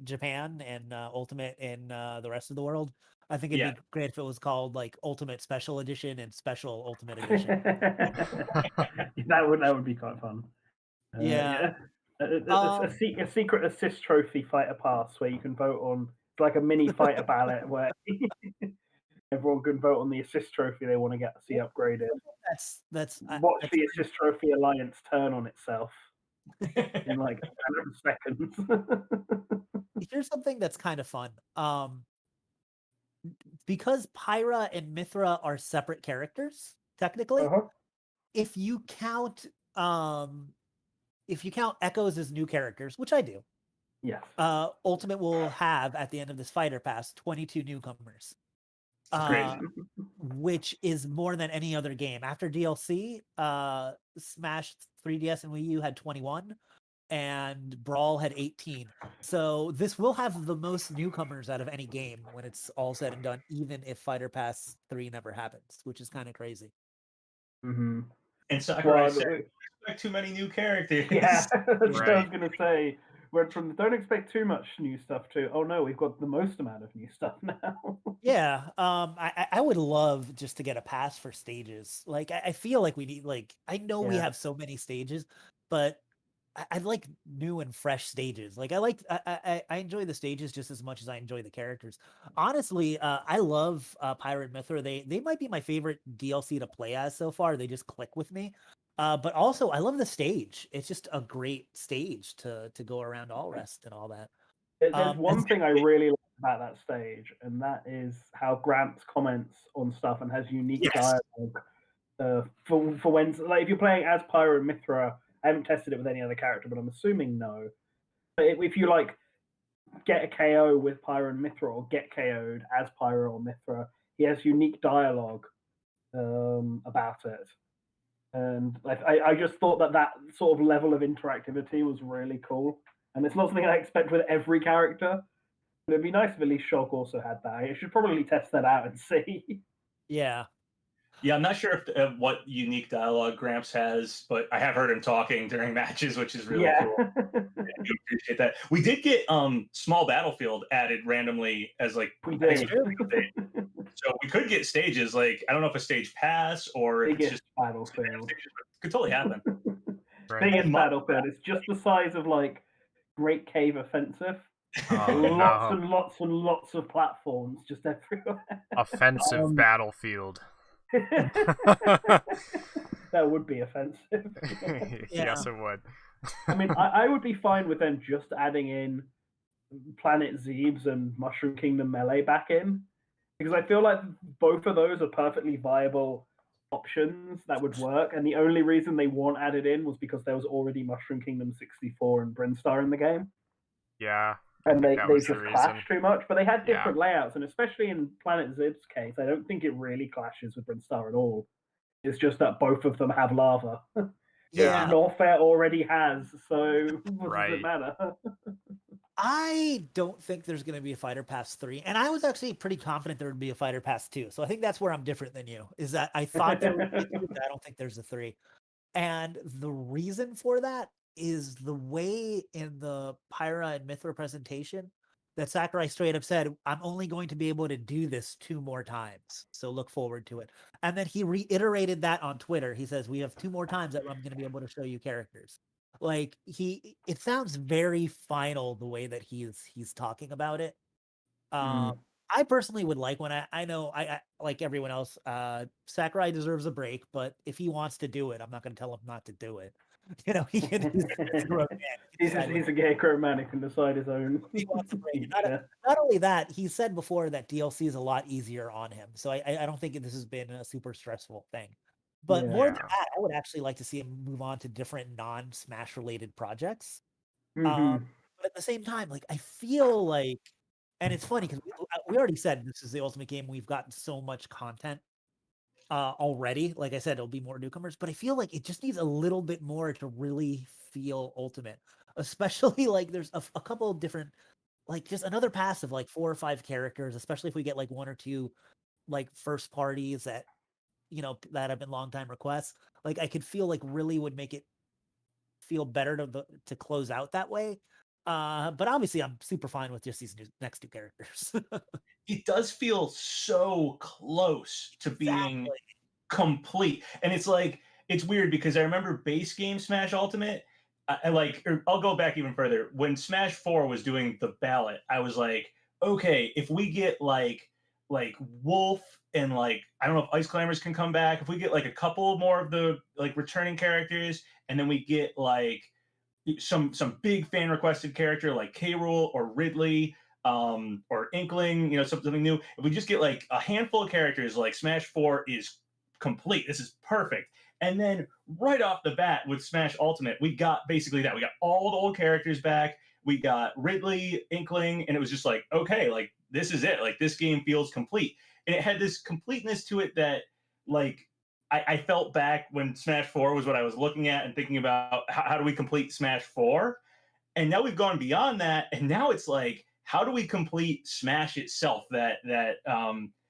Japan and Ultimate in the rest of the world, I think it'd be great if it was called like Ultimate Special Edition and Special Ultimate Edition. that would be quite fun. A secret assist trophy Fighter Pass where you can vote on, like a mini fighter ballot where Everyone can vote on the assist trophy they want to see upgraded. Watch the assist trophy alliance turn on itself in like a matter of seconds. Here's something that's kind of fun. Because Pyra and Mythra are separate characters, technically, if you count Echoes as new characters, which I do, yes, Ultimate will have at the end of this fighter pass 22 newcomers. Crazy. Which is more than any other game. After DLC, Smash 3DS and Wii U had 21, and Brawl had 18. So this will have the most newcomers out of any game when it's all said and done, even if Fighter Pass 3 never happens, which is kind of crazy. Mm-hmm. And Sakurai said, "Don't expect too many new characters." Yeah, that's what I was going to say. Went from don't expect too much new stuff to, oh no, we've got the most amount of new stuff now. Yeah, I would love just to get a pass for stages. Like I feel like we need, like, I know we have so many stages, but I'd like new and fresh stages. Like I enjoy the stages just as much as I enjoy the characters. Honestly, I love Pyra and Mythra. They might be my favorite DLC to play as so far. They just click with me. But also I love the stage. It's just a great stage to go around all rest and all that. There's one thing I really like about that stage, and that is how Gramps comments on stuff and has unique dialogue. For when, like, if you're playing as Pyra and Mythra, I haven't tested it with any other character, but I'm assuming no. But if you like get a KO with Pyra and Mythra, or get KO'd as Pyra or Mythra, he has unique dialogue about it. And I just thought that sort of level of interactivity was really cool. And it's not something I expect with every character. But it'd be nice if at least Shulk also had that. I should probably test that out and see. Yeah. Yeah, I'm not sure if what unique dialogue Gramps has, but I have heard him talking during matches, which is really cool. I do appreciate that. We did get Small Battlefield added randomly as like so we could get stages. Like, I don't know if a stage pass or if it's just Battlefield. It could totally happen. Biggest Battlefield. It's just the size of like Great Cave Offensive. Lots and lots and lots of platforms just everywhere. Offensive Battlefield. That would be offensive. Yes, it would. I mean, I would be fine with them just adding in Planet Zebes and Mushroom Kingdom Melee back in, because I feel like both of those are perfectly viable options that would work, and the only reason they weren't added in was because there was already Mushroom Kingdom 64 and Brinstar in the game. Yeah. And they just clashed too much, but they had different layouts, and especially in Planet Zib's case, I don't think it really clashes with Brinstar at all. It's just that both of them have lava. Yeah. Norfair already has, so what does it matter? I don't think there's going to be a Fighter Pass 3, and I was actually pretty confident there would be a Fighter Pass 2. So I think that's where I'm different than you, is that I thought there would be a 2, but I don't think there's a 3. And the reason for that is the way in the Pyra and Mythra presentation that Sakurai straight up said, I'm only going to be able to do this 2 more times. So look forward to it. And then he reiterated that on Twitter. He says, we have 2 more times that I'm going to be able to show you characters. Like it sounds very final the way that he's talking about it. I personally would like when I know I like everyone else, Sakurai deserves a break, but if he wants to do it, I'm not going to tell him not to do it. You know, he's a grown man. He's a gay grown man who can decide his own. He wants a break. Not only that, he said before that DLC is a lot easier on him, so I don't think this has been a super stressful thing. But more than that, I would actually like to see him move on to different non-Smash related projects. But at the same time, like I feel like, and it's funny because we already said this is the Ultimate game. We've gotten so much content already. Like I said, it'll be more newcomers, but I feel like it just needs a little bit more to really feel Ultimate. Especially like there's a couple of different, like just another pass of like 4 or 5 characters, especially if we get like 1 or 2 like first parties that, you know, that have been long time requests. Like I could feel like really would make it feel better to close out that way. But obviously I'm super fine with just these next 2 characters. It does feel so close to being complete. And it's like, it's weird because I remember base game Smash Ultimate. I'll go back even further. When Smash 4 was doing the ballot, I was like, okay, if we get like like Wolf and like I don't know if Ice Climbers can come back. If we get like a couple more of the like returning characters, and then we get like some big fan requested character like K. Rool or Ridley, or Inkling, something new. If we just get like a handful of characters, like Smash 4 is complete. This is perfect. And then right off the bat with Smash Ultimate, we got basically that. We got all the old characters back. We got Ridley, Inkling, and it was just like, okay, like this is it. Like this game feels complete. And it had this completeness to it that like I felt back when Smash 4 was what I was looking at and thinking about how do we complete Smash 4? And now we've gone beyond that, and now it's like, how do we complete Smash itself? That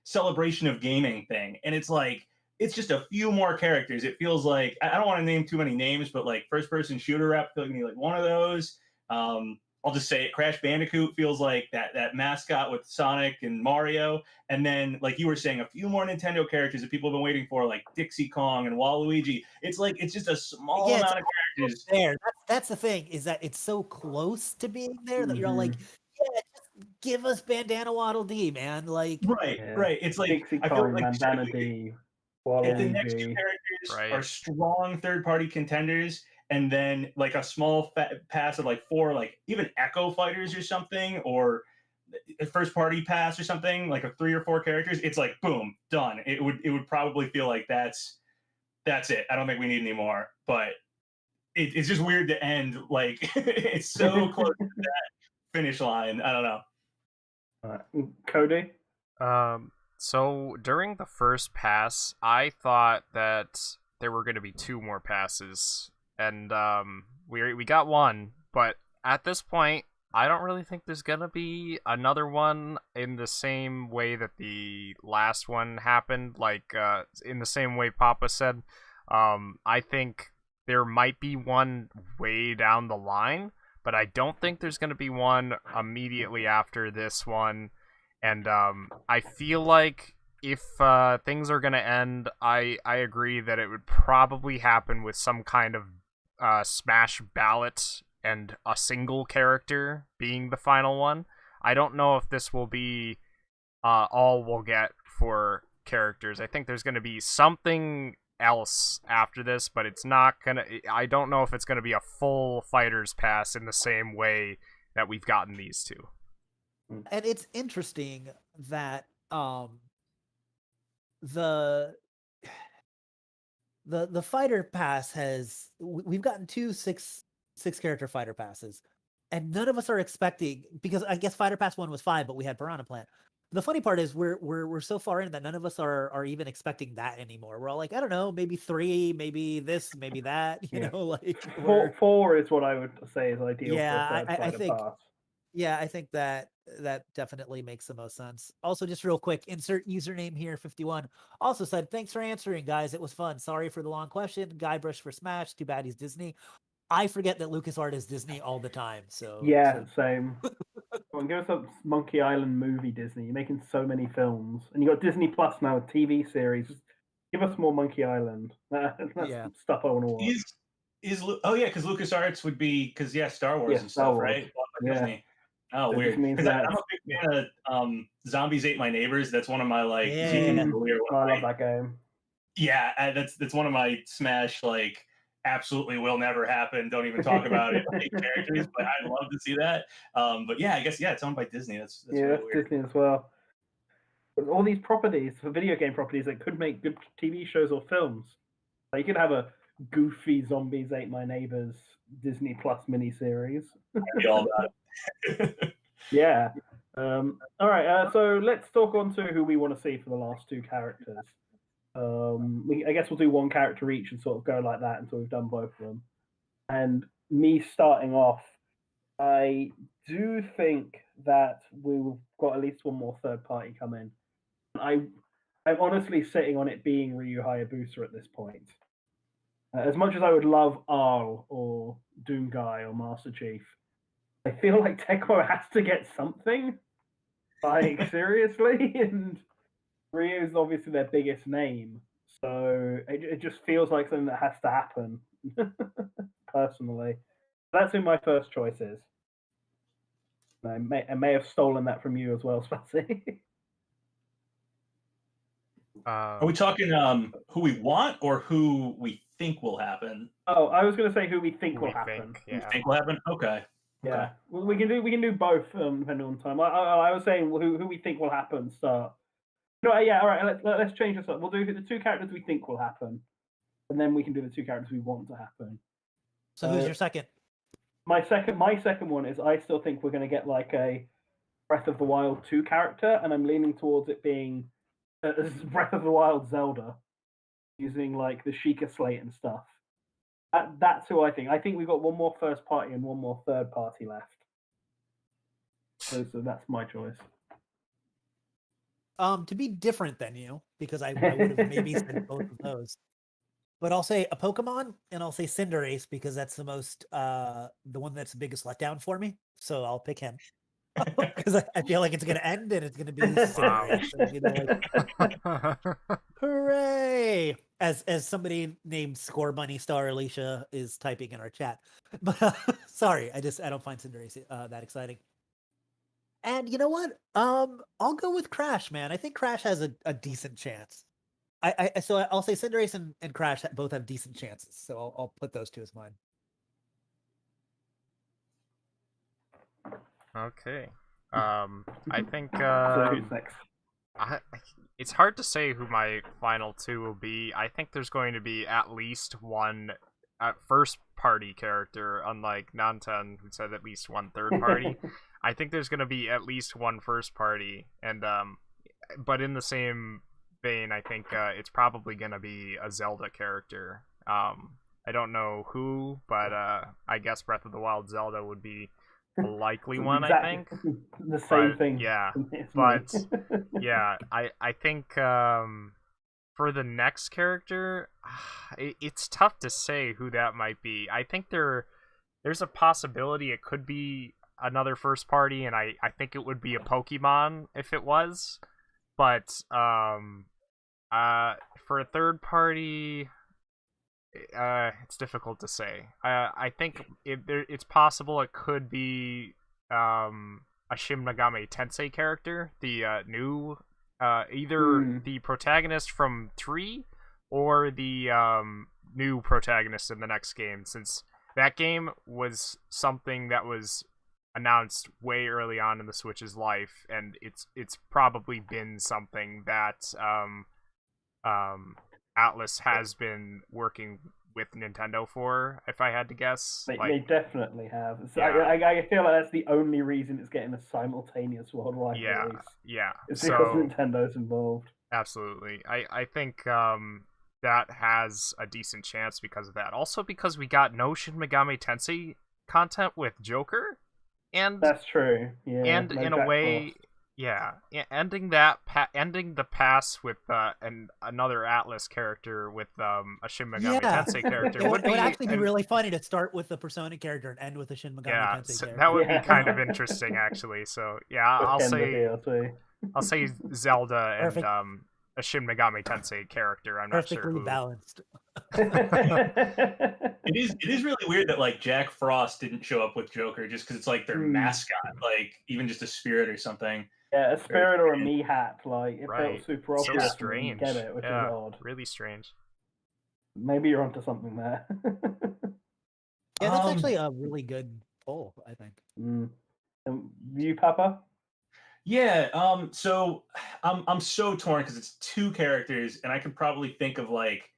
celebration of gaming thing, and it's like it's just a few more characters. It feels like I don't want to name too many names, but like first person shooter rep feels like one of those. I'll just say it. Crash Bandicoot feels like that mascot with Sonic and Mario, and then like you were saying, a few more Nintendo characters that people have been waiting for, like Dixie Kong and Waluigi. It's like it's just a small amount of characters. There, that's the thing, is that it's so close to being there that you're all like, yeah, just give us Bandana Waddle Dee, man. Like, right. It's like Dixie I feel Kong, like Bandana D, if the next two Waluigi. characters are strong third-party contenders, and then like a small pass of like 4, like even Echo Fighters or something, or a first-party pass or something, like a 3 or 4 characters, it's like boom, done. It would probably feel like that's it. I don't think we need any more, but it's just weird to end like it's so close to that finish line. I don't know. Cody? So during the first pass, I thought that there were going to be 2 more passes, and we got one, but at this point, I don't really think there's going to be another one in the same way that the last one happened, like in the same way Papa said. I think there might be one way down the line, but I don't think there's going to be one immediately after this one. And I feel like if things are going to end, I agree that it would probably happen with some kind of Smash ballot and a single character being the final one. I don't know if this will be all we'll get for characters. I think there's going to be something else after this, but it's not gonna. I don't know if it's gonna be a full Fighters Pass in the same way that we've gotten these two. And it's interesting that the Fighter Pass we've gotten 2 6 character Fighter Passes, and none of us are expecting, because I guess Fighter Pass 1 was 5, but we had Piranha Plant. The funny part is we're so far in that none of us are even expecting that anymore. We're all like, I don't know, maybe 3, maybe this, maybe that. You know, like 4 is what I would say is ideal. Yeah, for I think. pass. Yeah, I think that definitely makes the most sense. Also, just real quick, insert username here 51. Also said, thanks for answering, guys. It was fun. Sorry for the long question. Guybrush for Smash. Too bad he's Disney. I forget that LucasArts is Disney all the time. So same. Come on, give us a Monkey Island movie, Disney. You're making so many films, and you got Disney Plus now with TV series. Just give us more Monkey Island. That's stuff I want to watch. Because LucasArts would be Star Wars and stuff, right? Yeah. Oh, So weird. Because I'm a big fan of Zombies Ate My Neighbors. That's one of my like. I love that game. Yeah, that's one of my Smash like. Absolutely will never happen. Don't even talk about it. Like, characters, but I'd love to see that. But yeah, I guess it's owned by Disney. That's really weird. Disney as well. But all these properties, for video game properties, that could make good TV shows or films. Like you could have a goofy Zombies Ate My Neighbors Disney Plus miniseries. All that. Yeah. All right. So let's talk on to who we want to see for the last 2 characters. I guess we'll do 1 character each and sort of go like that until we've done both of them. And me starting off, I do think that we've got at least 1 more third party come in. I'm honestly sitting on it being Ryu Hayabusa at this point. As much as I would love Arl or Doomguy or Master Chief, I feel like Tecmo has to get something. Like, seriously? And Ryu is obviously their biggest name. So it just feels like something that has to happen, personally. That's who my first choice is. I may have stolen that from you as well, Spassy. Are we talking who we want or who we think will happen? Oh, I was going to say who we think Who will we happen. think, yeah. Think will happen? Okay. Yeah, well, we can do both depending on time. I was saying who we think will happen. Start. No, yeah, all right. Let's change this up. We'll do the 2 characters we think will happen, and then we can do the 2 characters we want to happen. So who's your second? My second one is I still think we're going to get like a Breath of the Wild 2 character, and I'm leaning towards it being Breath of the Wild Zelda, using like the Sheikah slate and stuff. That's who I think. I think we've got one more first party and one more third party left. So that's my choice. To be different than you, because I would have maybe said both of those. But I'll say a Pokemon and I'll say Cinderace because that's the most the one that's the biggest letdown for me. So I'll pick him. Because I feel like it's gonna end and it's gonna be Cinderace. Like, hooray! As somebody named Score Bunny Star Alicia is typing in our chat. But sorry, I don't find Cinderace that exciting. And you know what? I'll go with Crash, man. I think Crash has a decent chance. So I'll say Cinderace and Crash both have decent chances. So I'll put those 2 as mine. Okay. I think So who's next? it's hard to say who my final 2 will be. I think there's going to be at least one first party character, unlike Nanten, who said at least one third party. I think there's going to be at least one first party, and but in the same vein, I think it's probably going to be a Zelda character. I don't know who, but I guess Breath of the Wild Zelda would be a likely one. I think the same thing. Yeah, but yeah, I think for the next character, it's tough to say who that might be. I think there's a possibility it could be another first party, and I think it would be a Pokemon if it was. But for a third party, it's difficult to say. I think it's possible it could be a Shin Megami Tensei character, the new either the protagonist from 3 or the new protagonist in the next game, since that game was something that was announced way early on in the Switch's life, and it's probably been something that Atlas has been working with Nintendo for, if I had to guess. They definitely have. So Yeah. I feel like that's the only reason it's getting a simultaneous worldwide release. Yeah. It's because Nintendo's involved. Absolutely. I think that has a decent chance because of that. Also because we got no Shin Megami Tensei content with Joker. And that's true. Yeah. And in a way, yeah, ending the pass with another Atlas character with a Shin Megami Tensei character would actually be really funny to start with the Persona character and end with a Shin Megami Tensei character. That would be kind of interesting, actually. So yeah, I'll say Zelda and a Shin Megami Tensei character. I'm not sure who. Perfectly balanced. It is really weird that like Jack Frost didn't show up with Joker just because it's like their mascot, like even just a spirit or something. Yeah, a spirit or a me hat, like it felt super obvious. So strange. Get it, which is odd. Really strange. Maybe you're onto something there. Yeah, that's actually a really good poll, I think. You, Papa? Yeah, so I'm so torn because it's 2 characters, and I could probably think of like,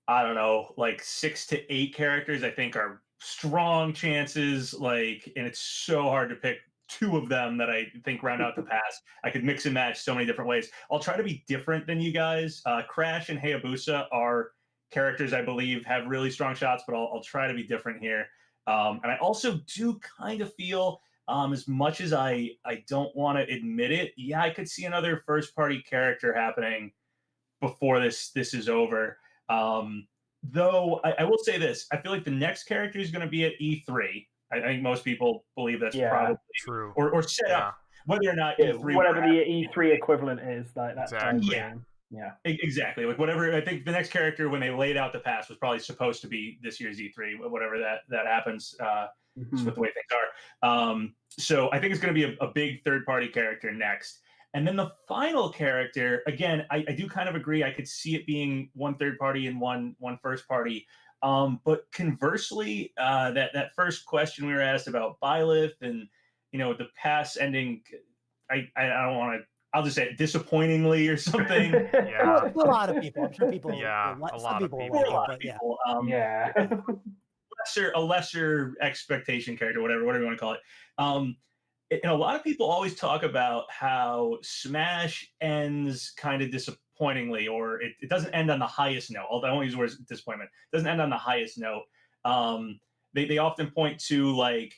I don't know, like 6 to 8 characters I think are strong chances, like, and it's so hard to pick 2 of them that I think round out the pass. I could mix and match so many different ways. I'll try to be different than you guys. Crash and Hayabusa are characters I believe have really strong shots, but I'll try to be different here. And I also do kind of feel, as much as I don't want to admit it, yeah, I could see another first party character happening before this is over. Though I will say this, I feel like the next character is going to be at E3. I think most people believe that's probably true, or set up, whether or not E3, whatever the E3 equivalent is, that's exactly. Yeah, exactly. Like whatever. I think the next character, when they laid out the pass, was probably supposed to be this year's E3. Whatever that happens, just with the way things are. So I think it's going to be a big third party character next. And then the final character, again, I do kind of agree. I could see it being one third party and one first party. But conversely, that first question we were asked about Byleth and the pass ending, I don't want to. I'll just say it, disappointingly or something. Yeah. To a lot of people, I'm sure people. Yeah, some people of will like For a it, lot but of people, Yeah. a lesser expectation character, whatever you want to call it. And a lot of people always talk about how Smash ends kind of disappointingly, or it doesn't end on the highest note. Although I won't use the word disappointment, it doesn't end on the highest note. They often point to like,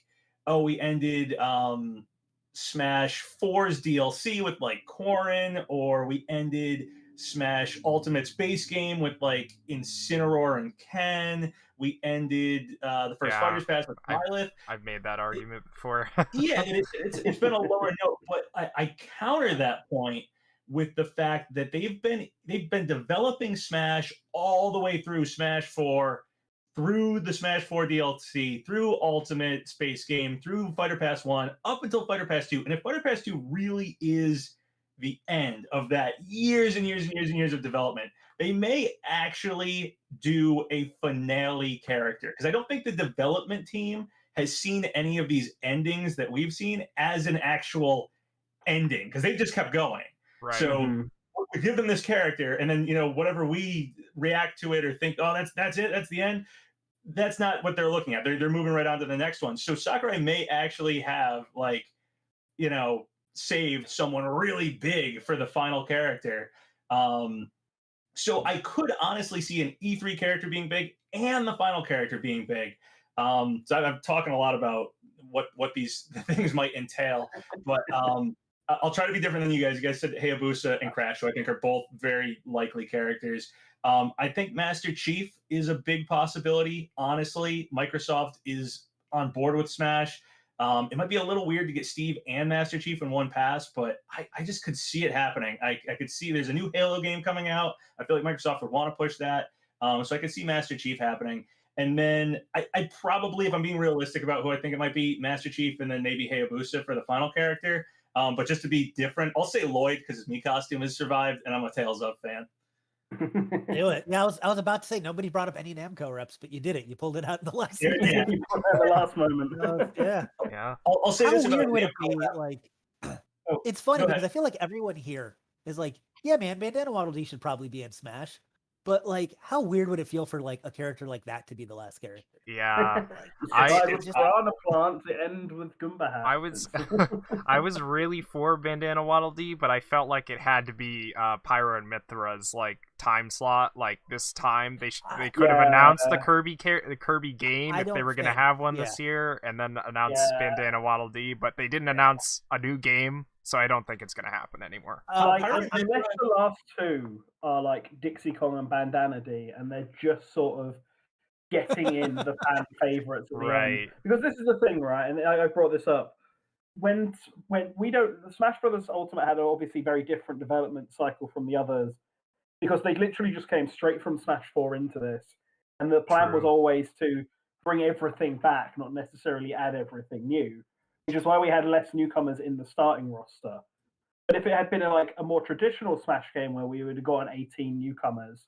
oh, we ended Smash 4's DLC with like Corrin, or we ended Smash Ultimate's base game with like Incineroar and Ken. We ended the first Fighters Pass with Byleth. I've made that argument before. Yeah, it's been a lower note, but I counter that point with the fact that they've been developing Smash all the way through Smash 4, through the Smash 4 DLC, through Ultimate Space Game, through Fighter Pass 1, up until Fighter Pass 2. And if Fighter Pass 2 really is the end of that years and years and years and years of development, they may actually do a finale character. Because I don't think the development team has seen any of these endings that we've seen as an actual ending, because they just kept going. Right. So we give them this character, and then whatever we react to it or think, oh, that's it, that's the end. That's not what they're looking at. They're moving right on to the next one. So Sakurai may actually have saved someone really big for the final character. So I could honestly see an E3 character being big and the final character being big. So I'm talking a lot about what these things might entail, but I'll try to be different than you guys. You guys said Hayabusa and Crash, who I think are both very likely characters. I think Master Chief is a big possibility. Honestly, Microsoft is on board with Smash. It might be a little weird to get Steve and Master Chief in one pass, but I just could see it happening. I could see there's a new Halo game coming out. I feel like Microsoft would want to push that. So I could see Master Chief happening. And then I probably, if I'm being realistic about who I think it might be, Master Chief and then maybe Hayabusa for the final character. But just to be different, I'll say Lloyd because his Mii costume has survived, and I'm a Tales of fan. Do it. Yeah, I was about to say nobody brought up any Namco reps, but you did it. You pulled it out in the last. Yeah. You pulled it out the last moment. Yeah. Yeah. I'll say How this weird about would Namco. it be? Like, it's funny because I feel like everyone here is like, yeah, man, Bandana Waddle Dee should probably be in Smash. But like, how weird would it feel for like a character like that to be the last character? Yeah. It's on a plant to end with Goomba hats. I was really for Bandana Waddle Dee, but I felt like it had to be Pyra and Mythra's like time slot. Like this time, they could have announced the Kirby game if they were going to have one this year, and then announce Bandana Waddle Dee. But they didn't announce a new game, so I don't think it's going to happen anymore. Unless the last two are like Dixie Kong and Bandana Dee, and they're just sort of getting in the fan favorites at the end. Because this is the thing, right? And I brought this up. When the Smash Brothers Ultimate had an obviously very different development cycle from the others, because they literally just came straight from Smash 4 into this. And the plan was always to bring everything back, not necessarily add everything new. Which is why we had less newcomers in the starting roster. But if it had been a more traditional Smash game where we would have gotten 18 newcomers,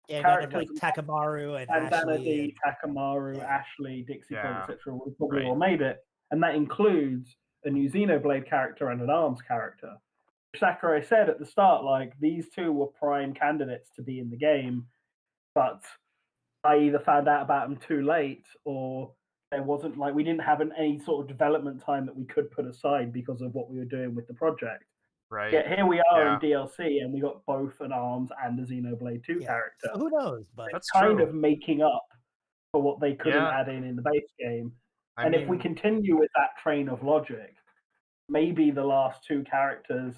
characters like Takamaru and Bandana Ashley, Dee, Takamaru, Ashley, Dixie Kong, etc., would have probably all made it. And that includes a new Xenoblade character and an ARMS character. Sakurai said at the start, like, these two were prime candidates to be in the game, but I either found out about them too late, or there wasn't, like, we didn't have any sort of development time that we could put aside because of what we were doing with the project. Right. Yet here we are in DLC, and we got both an ARMS and a Xenoblade 2 character. So who knows? But it's kind of making up for what they couldn't add in the base game. And if we continue with that train of logic, maybe the last two characters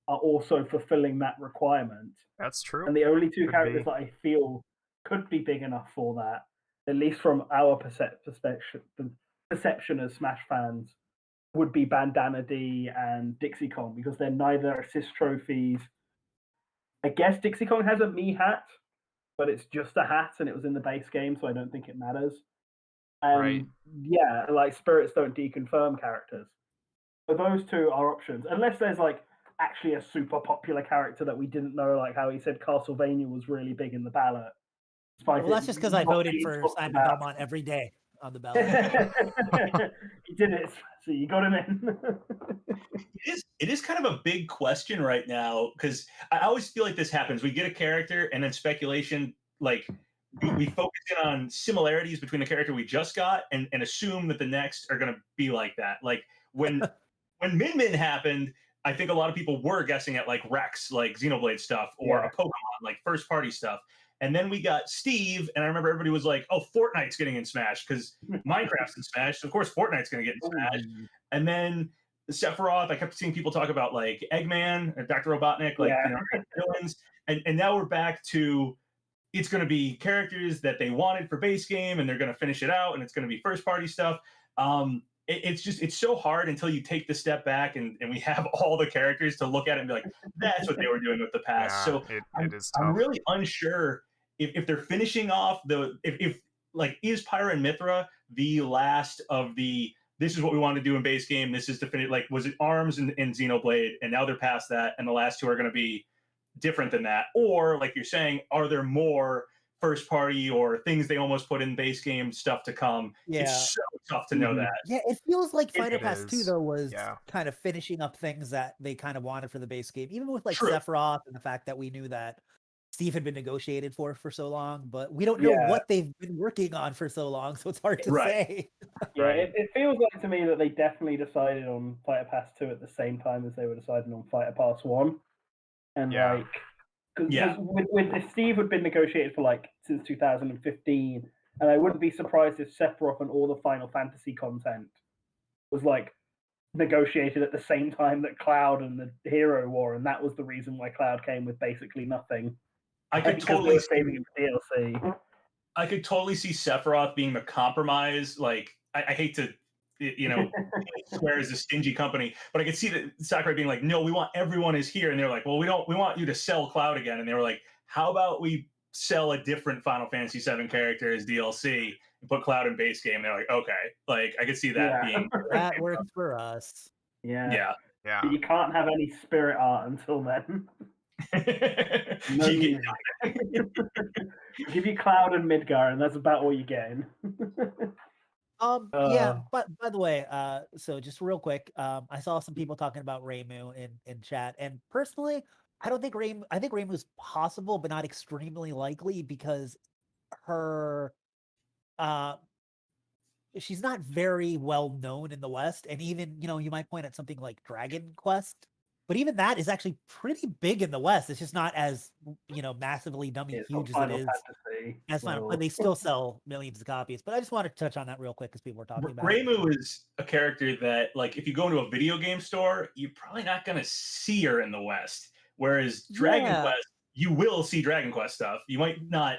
are also fulfilling that requirement. That's true. And the only two characters that I feel could be big enough for that, at least from our perception as Smash fans, would be Bandana Dee and Dixie Kong, because they're neither assist trophies. I guess Dixie Kong has a Mii hat, but it's just a hat and it was in the base game, so I don't think it matters. Yeah, like spirits don't deconfirm characters. So those two are options. Unless there's like actually a super popular character that we didn't know, like how he said Castlevania was really big in the ballot. Well, that's just because I voted for Simon Belmont every day on the ballot. He did it, so you got him in. It is kind of a big question right now, because I always feel like this happens. We get a character, and then speculation, like we focus in on similarities between the character we just got, and assume that the next are going to be like that. Like when Min Min happened, I think a lot of people were guessing at like Rex, like Xenoblade stuff, or a Pokemon, like first party stuff. And then we got Steve, and I remember everybody was like, "Oh, Fortnite's getting in Smash because Minecraft's in Smash. So of course, Fortnite's going to get in Smash." And then Sephiroth, I kept seeing people talk about like Eggman, Dr. Robotnik, like villains. And now we're back to it's going to be characters that they wanted for base game, and they're going to finish it out, and it's going to be first party stuff. It's so hard until you take the step back and we have all the characters to look at it and be like, that's what they were doing with the past. So it is tough. I'm really unsure if they're finishing off if like, is Pyra and Mythra the last of the, this is what we want to do in base game, this is to finish, like, was it ARMS and Xenoblade, and now they're past that, and the last two are going to be different than that? Or, like you're saying, are there more first party or things they almost put in base game stuff to come? It's so tough to know that. Yeah, it feels like Fighter Pass 2 though was kind of finishing up things that they kind of wanted for the base game, even with like Sephiroth and the fact that we knew that Steve had been negotiated for so long, but we don't know what they've been working on for so long, so it's hard to say. Yeah, it feels like to me that they definitely decided on Fighter Pass 2 at the same time as they were deciding on Fighter Pass 1. And like, because with Steve had been negotiated for like since 2015, and I wouldn't be surprised if Sephiroth and all the Final Fantasy content was like negotiated at the same time that Cloud and the Hero War, and that was the reason why Cloud came with basically nothing. I could totally saving it for DLC. I could totally see Sephiroth being the compromise. Like, I hate to, swear as a stingy company, but I could see that Sakurai being like, no, we want everyone is here. And they're like, well, we want you to sell Cloud again. And they were like, how about we sell a different Final Fantasy VII character as DLC and put Cloud in base game? And they're like, okay. Like, I could see that being. That works for us. Yeah. But you can't have any spirit art until then. Give you Cloud and Midgar, and that's about all you're getting. But by the way, so just real quick, I saw some people talking about Reimu in chat, and personally, I think Reimu's possible, but not extremely likely, because her she's not very well known in the West, and even you might point at something like Dragon Quest, but even that is actually pretty big in the West. It's just not as massively huge as it is as Final, but they still sell millions of copies. But I just wanted to touch on that real quick because people were talking about Reimu is a character that, like, if you go into a video game store, you're probably not going to see her in the West. Whereas Dragon Quest, you will see Dragon Quest stuff. You might not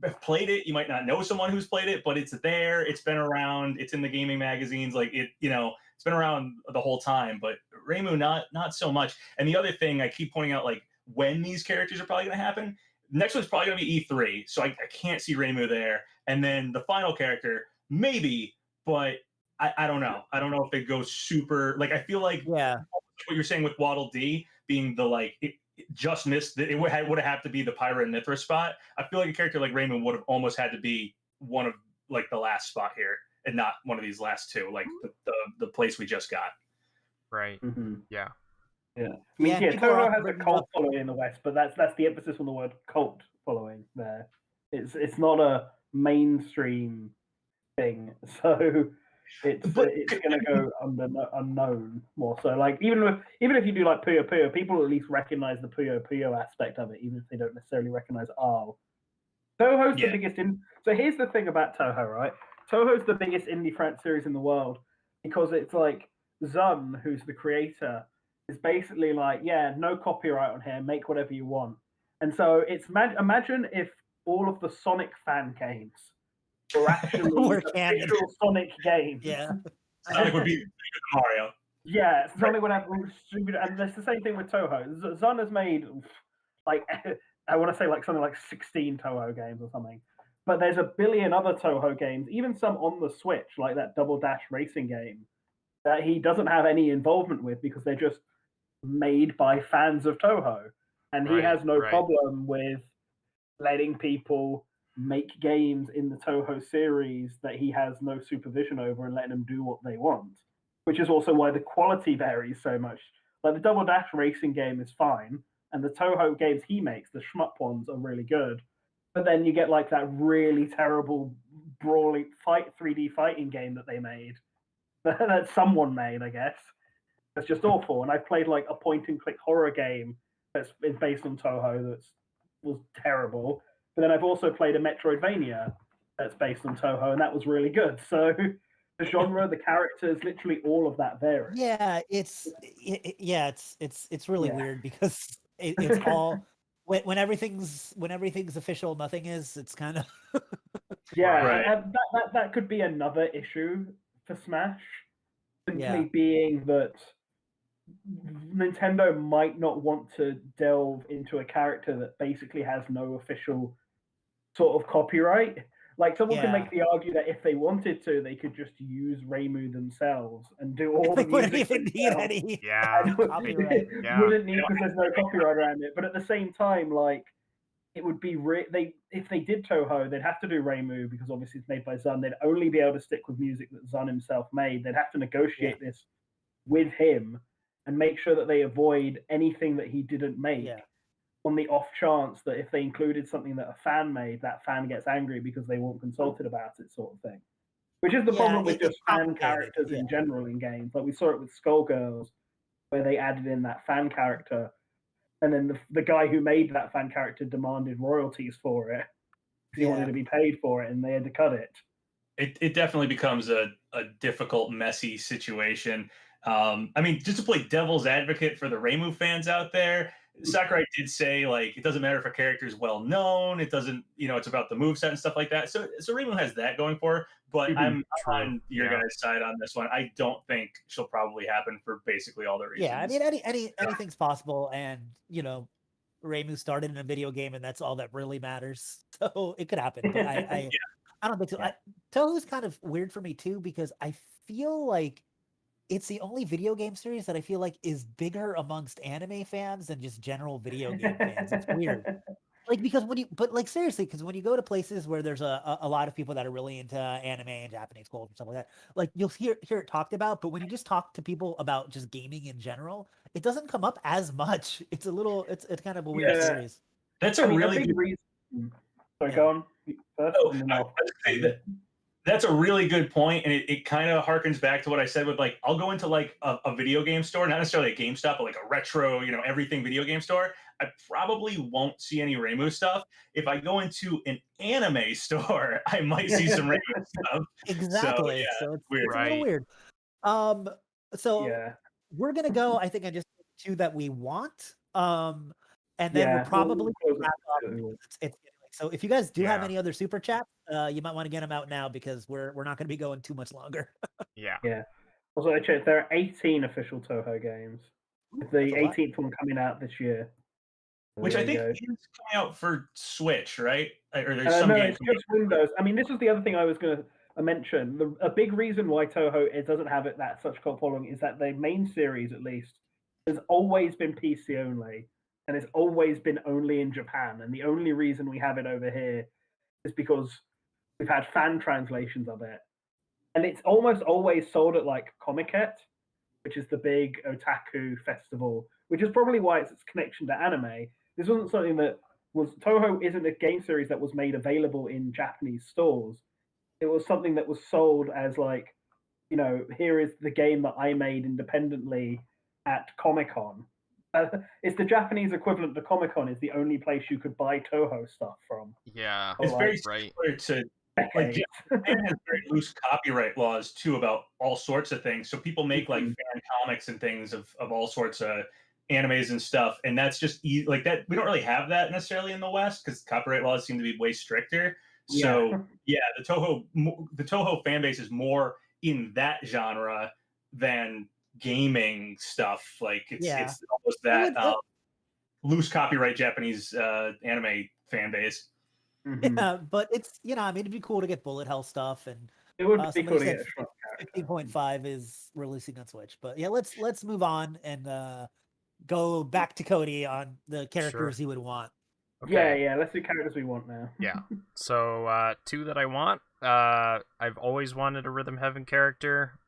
have played it, you might not know someone who's played it, but it's there, it's been around, it's in the gaming magazines, like it's been around the whole time. But Reimu, not so much. And the other thing I keep pointing out, like, when these characters are probably going to happen, next one's probably going to be E3, so I can't see Reimu there. And then the final character, maybe, but I don't know. I don't know if they go super, like, I feel like what you're saying with Waddle Dee being the, like, it just missed, it would have had to be the Pyra and Mythra spot. I feel like a character like Reimu would have almost had to be one of, like, the last spot here, and not one of these last two, like the place we just got. Right. Mm-hmm. Yeah. I mean, Toho has a cult following in the West, but that's the emphasis on the word cult following there. It's not a mainstream thing, so it's going to go unknown more. So, like, even if you do like Puyo Puyo, people at least recognize the Puyo Puyo aspect of it, even if they don't necessarily recognize Toho's the biggest so here's the thing about Toho, right? Toho's the biggest indie series in the world because it's like Zun, who's the creator, is basically like, no copyright on here, make whatever you want. And so it's imagine if all of the Sonic fan games were actually official Sonic games. Yeah. Sonic would be Mario. Yeah, Sonic would have stupid, and it's the same thing with Toho. Zun has made, like, I want to say like something like 16 Toho games or something. But there's a billion other Toho games, even some on the Switch, like that Double Dash racing game, that he doesn't have any involvement with because they're just made by fans of Toho, and he has no problem with letting people make games in the Toho series that he has no supervision over and letting them do what they want, which is also why the quality varies so much. Like the Double Dash racing game is fine, and the Toho games he makes, the shmup ones, are really good. But then you get like that really terrible brawling 3D fighting game that they made, that someone made, I guess. That's just awful. And I've played like a point-and-click horror game that's based on Toho was terrible. But then I've also played a Metroidvania that's based on Toho, and that was really good. So the genre, the characters, literally all of that varies. Yeah, it's really weird because it's all when everything's official, nothing is. It's kind of that could be another issue for Smash, simply being that Nintendo might not want to delve into a character that basically has no official sort of copyright. Like someone can make the argument that if they wanted to, they could just use Reimu themselves and do all the music. Wouldn't even need any copyright. Wouldn't need because there's no copyright around it. But at the same time, like it would be if they did Toho, they'd have to do Reimu because obviously it's made by Zun. They'd only be able to stick with music that Zun himself made. They'd have to negotiate this with him and make sure that they avoid anything that he didn't make. On the off chance that if they included something that a fan made, that fan gets angry because they weren't consulted about it, sort of thing. Which is the problem with just fan characters in general in games. Like we saw it with Skullgirls, where they added in that fan character, and then the guy who made that fan character demanded royalties for it. He wanted to be paid for it, and they had to cut it. It definitely becomes a difficult, messy situation. I mean, just to play devil's advocate for the Reimu fans out there, Sakurai did say, like, it doesn't matter if a character is well known. It doesn't, it's about the moveset and stuff like that. So Reimu has that going for her, but I'm on your guys' side on this one. I don't think she'll probably happen for basically all the reasons. Yeah, I mean, anything's possible, and Reimu started in a video game, and that's all that really matters. So it could happen, but I don't think so. Tohu's kind of weird for me too because I feel like it's the only video game series that I feel like is bigger amongst anime fans than just general video game fans. It's weird. Like, because seriously, because when you go to places where there's a lot of people that are really into anime and Japanese culture and stuff like that, like you'll hear it talked about, but when you just talk to people about just gaming in general, it doesn't come up as much. It's it's kind of a weird series. That's a really good reason. So go on first. That's a really good point, and it kind of harkens back to what I said with, like, I'll go into like a video game store, not necessarily a GameStop, but like a retro, everything video game store. I probably won't see any Reimu stuff. If I go into an anime store, I might see some Reimu stuff. Exactly. So it's weird. It's a little weird. So we're gonna go. I think I just two that we want. And then we'll probably wrap up. So if you guys do have any other super chats, you might want to get them out now because we're not going to be going too much longer. Yeah. Also, I checked. There are 18 official Toho games. With the 18th one coming out this year. Which I think is coming out for Switch, right? Or there's some games. It's just Windows. I mean, this is the other thing I was going to mention. A big reason why Toho doesn't have such cult following is that the main series, at least, has always been PC only. And it's always been only in Japan. And the only reason we have it over here is because we've had fan translations of it. And it's almost always sold at like Comiket, which is the big otaku festival, which is probably why it's its connection to anime. This wasn't something that was... Toho isn't a game series that was made available in Japanese stores. It was something that was sold as like, here is the game that I made independently at Comic-Con. It's the Japanese equivalent to Comic-Con. Is the only place you could buy Toho stuff from. Yeah, it's very similar to like Japan has very loose copyright laws too about all sorts of things. So people make like fan comics and things of all sorts of animes and stuff, and that's just like that. We don't really have that necessarily in the West because copyright laws seem to be way stricter. So the Toho fan base is more in that genre than gaming stuff. Like it's almost that loose copyright Japanese anime fan base. Yeah, but it's I mean, it'd be cool to get bullet hell stuff, and it would be cool to get 15.5 is releasing on Switch. But yeah, let's move on and go back to Cody on the characters Sure. he would want. Okay. Yeah, let's do characters we want now. Yeah. So, two that I want. I've always wanted a Rhythm Heaven character,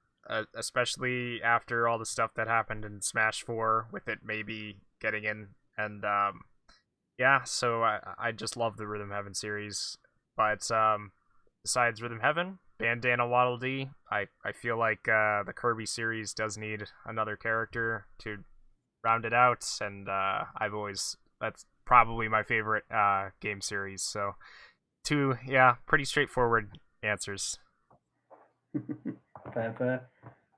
especially after all the stuff that happened in Smash 4 with it maybe getting in. And, yeah, so I just love the Rhythm Heaven series. But, besides Rhythm Heaven, Bandana Waddle Dee, I feel like, the Kirby series does need another character to round it out. And, that's probably my favorite game series. So two, yeah, pretty straightforward answers. Fair.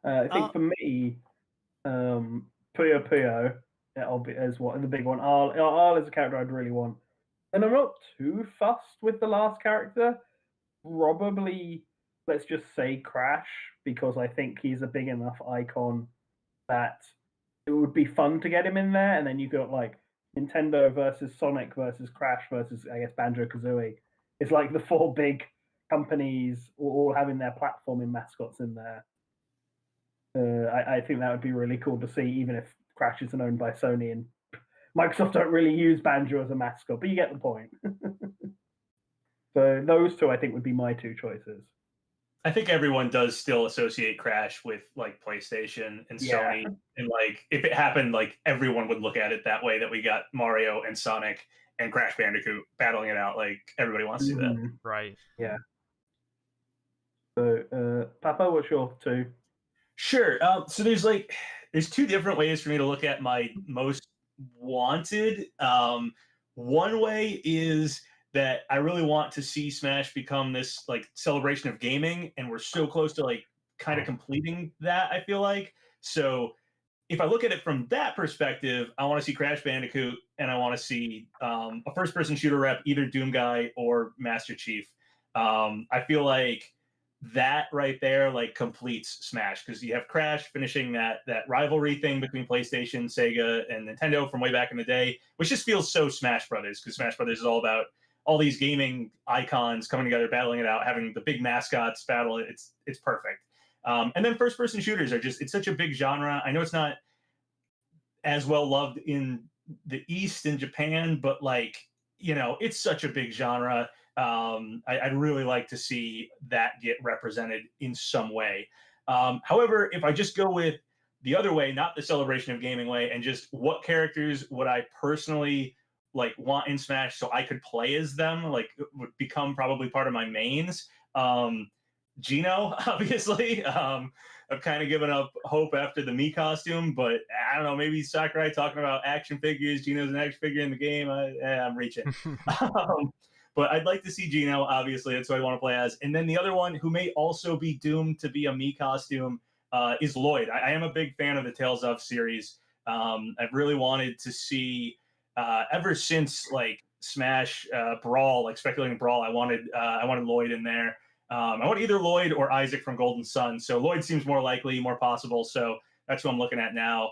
I think for me, Puyo Puyo, that'll be as what the big one. Arl is a character I'd really want, and I'm not too fussed with the last character. Probably, let's just say Crash, because I think he's a big enough icon that it would be fun to get him in there, and then you got like Nintendo versus Sonic versus Crash versus I guess Banjo-Kazooie. It's like the four big companies all having their platforming mascots in there. I think that would be really cool to see, even if Crash isn't owned by Sony and Microsoft don't really use Banjo as a mascot, but you get the point. So those two, I think, would be my two choices. I think everyone does still associate Crash with like PlayStation and Sony, and like if it happened, like everyone would look at it that way. That we got Mario and Sonic and Crash Bandicoot battling it out. Like everybody wants to do that, right? Yeah. So, Papa, what's your two? Sure. So there's two different ways for me to look at my most wanted. One way is that I really want to see Smash become this like celebration of gaming, and we're so close to like kind of completing that, I feel like. So if I look at it from that perspective, I want to see Crash Bandicoot, and I want to see a first-person shooter rep, either Doom Guy or Master Chief. I feel like that right there like completes Smash, because you have Crash finishing that rivalry thing between PlayStation, Sega, and Nintendo from way back in the day, which just feels so Smash Brothers, because Smash Brothers is all about all these gaming icons coming together, battling it out, having the big mascots battle. It's perfect. And then first person shooters are just, it's such a big genre. I know it's not as well loved in the East in Japan, but like, it's such a big genre. I'd really like to see that get represented in some way. However, if I just go with the other way, not the celebration of gaming way, and just what characters would I personally like want in Smash so I could play as them, like would become probably part of my mains. Gino, obviously. I've kind of given up hope after the Mii costume, but I don't know, maybe Sakurai talking about action figures. Gino's an action figure in the game. I'm reaching. But I'd like to see Gino, obviously. That's who I want to play as. And then the other one, who may also be doomed to be a Mii costume, is Lloyd. I am a big fan of the Tales of series. I've really wanted to see, ever since like Smash Brawl, like speculating Brawl, I wanted Lloyd in there. I want either Lloyd or Isaac from Golden Sun. So Lloyd seems more likely, more possible. So that's who I'm looking at now.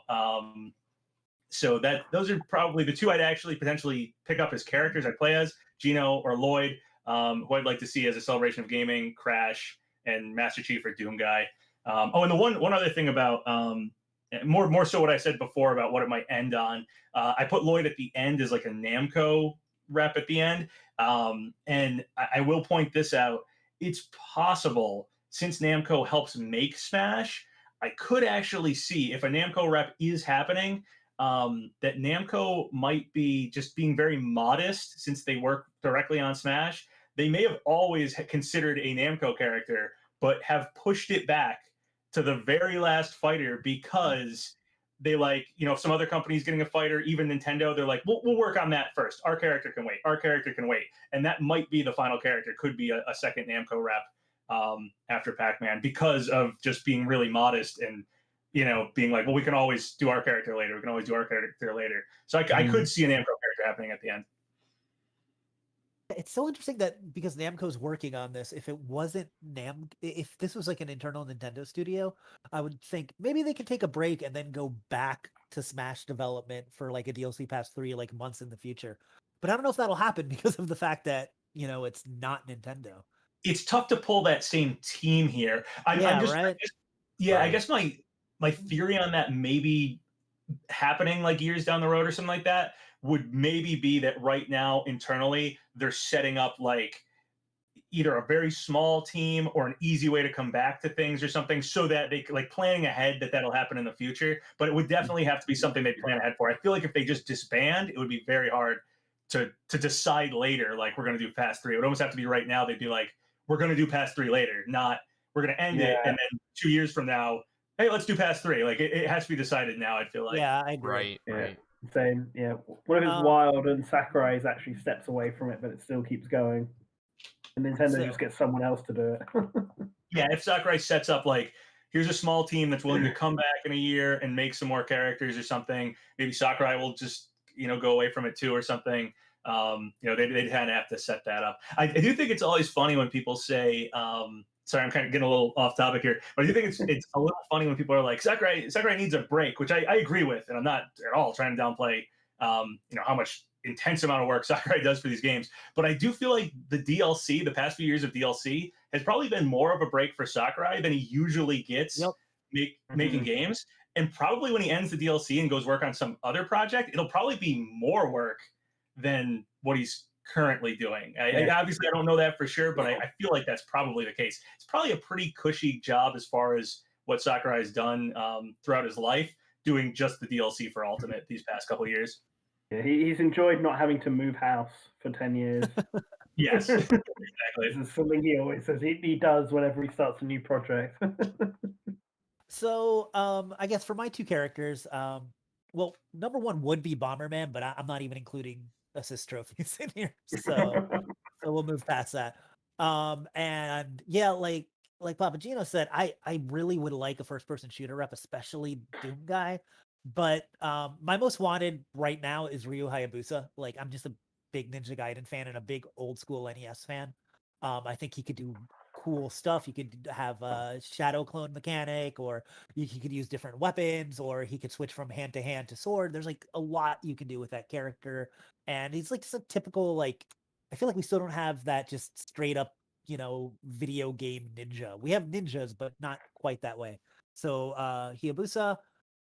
So those are probably the two I'd actually potentially pick up as characters I'd play as, Gino or Lloyd, who I'd like to see as a celebration of gaming, Crash, and Master Chief or Doom Guy. And the one other thing about more so what I said before about what it might end on, I put Lloyd at the end as like a Namco rep at the end. And I will point this out. It's possible, since Namco helps make Smash, I could actually see, if a Namco rep is happening, that Namco might be just being very modest since they work directly on Smash. They may have always considered a Namco character, but have pushed it back to the very last fighter because they like, if some other company's getting a fighter, even Nintendo, they're like, we'll work on that first. Our character can wait. Our character can wait. And that might be the final character, could be a second Namco rep after Pac-Man, because of just being really modest and, being like, well, we can always do our character later. We can always do our character later. So I could see a Namco character happening at the end. It's so interesting that because Namco's working on this, if it wasn't if this was like an internal Nintendo studio, I would think maybe they could take a break and then go back to Smash development for like a DLC Pass 3 like months in the future. But I don't know if that'll happen because of the fact that, it's not Nintendo. It's tough to pull that same team here. I guess my theory on that maybe happening like years down the road or something like that would maybe be that right now internally they're setting up like either a very small team or an easy way to come back to things or something, so that they like planning ahead that that'll happen in the future. But it would definitely have to be something they plan ahead for. I feel like if they just disband, it would be very hard to decide later, like we're going to do Pass 3. It would almost have to be right now. They'd be like, we're going to do Pass 3 later, not we're going to end it and then 2 years from now, hey, let's do Pass 3. Like it has to be decided now. I feel like. Yeah, I agree. Right. Same. Yeah. What if it's wild and Sakurai's actually steps away from it, but it still keeps going? And Nintendo just gets someone else to do it. Yeah, if Sakurai sets up like, here's a small team that's willing to come back in a year and make some more characters or something, maybe Sakurai will just go away from it too or something. They'd kind of have to set that up. I do think it's always funny when people say, sorry, I'm kind of getting a little off topic here, but I do think it's a little funny when people are like, Sakurai needs a break, which I agree with, and I'm not at all trying to downplay how much intense amount of work Sakurai does for these games. But I do feel like the DLC, the past few years of DLC, has probably been more of a break for Sakurai than he usually gets making games. And probably when he ends the DLC and goes work on some other project, it'll probably be more work than what he's currently doing. Obviously, I don't know that for sure, but I feel like that's probably the case. It's probably a pretty cushy job as far as what Sakurai has done throughout his life, doing just the DLC for Ultimate these past couple of years. Yeah, he's enjoyed not having to move house for 10 years. Yes, exactly. This is something he always says he does whenever he starts a new project. So, I guess for my two characters, well, number one would be Bomberman, but I'm not even including assist trophies in here, so we'll move past that. And yeah, like PapaGenos said, I really would like a first-person shooter rep, especially Doom guy. But my most wanted right now is Ryu Hayabusa. Like, I'm just a big Ninja Gaiden fan and a big old school NES fan. I think he could do cool stuff. You could have a shadow clone mechanic, or he could use different weapons, or he could switch from hand to hand to sword. There's like a lot you can do with that character. And he's like just a typical, like, I feel like we still don't have that just straight up, video game ninja. We have ninjas, but not quite that way. So Hayabusa.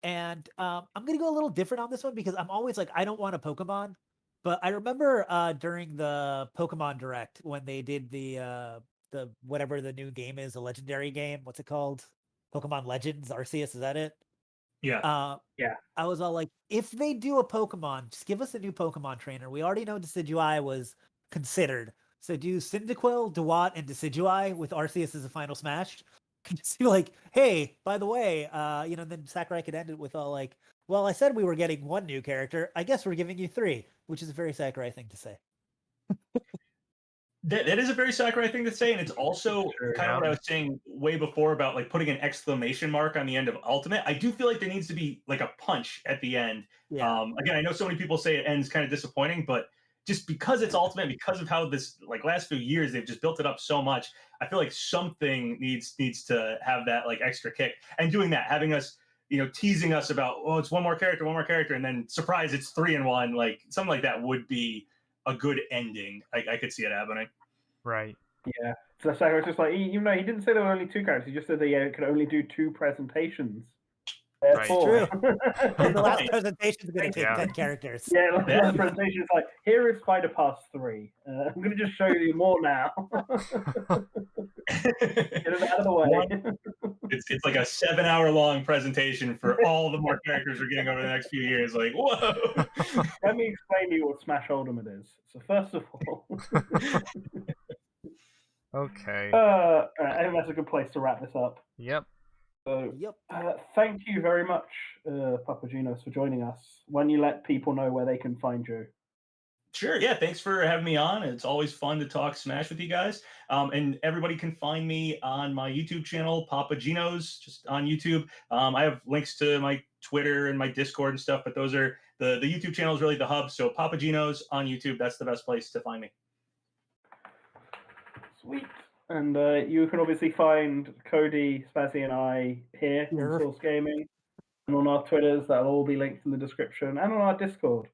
And I'm gonna go a little different on this one because I'm always like, I don't want a Pokemon. But I remember during the Pokemon Direct when they did the whatever the new game is, a legendary game. What's it called? Pokemon Legends Arceus, is that it? Yeah. Yeah. I was all like, if they do a Pokemon, just give us a new Pokemon trainer. We already know Decidueye was considered. So do Cyndaquil, Dewott, and Decidueye with Arceus as a final smash. Just be like, hey, by the way, then Sakurai could end it with all like, well, I said we were getting one new character. I guess we're giving you 3, which is a very Sakurai thing to say. That is a very Sakurai thing to say, and it's also kind of what I was saying way before about like putting an exclamation mark on the end of Ultimate. I do feel like there needs to be like a punch at the end. Yeah. Again, I know so many people say it ends kind of disappointing, but just because it's Ultimate, because of how this like last few years they've just built it up so much, I feel like something needs to have that like extra kick. And doing that, having us teasing us about, oh, it's one more character, and then surprise, it's 3 in 1. Like something like that would be a good ending. I could see it happening. Right. Yeah. So Sakurai's just like, even though he didn't say there were only 2 characters, he just said they could only do 2 presentations. Right. True. The last presentation is going to take 10 characters. Yeah, the last presentation is like, here is Spider Pass 3. I'm going to just show you more now. Get it out of the way. It's like a 7-hour-long presentation for all the more characters we're getting over the next few years. Like, whoa! Let me explain to you what Smash Ultimate is. So first of all, okay. I think that's a good place to wrap this up. Yep. So, thank you very much, PapaGenos, for joining us. When you let people know where they can find you. Sure. Yeah. Thanks for having me on. It's always fun to talk Smash with you guys. And everybody can find me on my YouTube channel, PapaGenos, just on YouTube. I have links to my Twitter and my Discord and stuff, but those are the YouTube channel is really the hub. So PapaGenos on YouTube, that's the best place to find me. Sweet. And you can obviously find Cody, Spazzy, and I here on Source Gaming, and on our Twitters. That'll all be linked in the description, and on our Discord,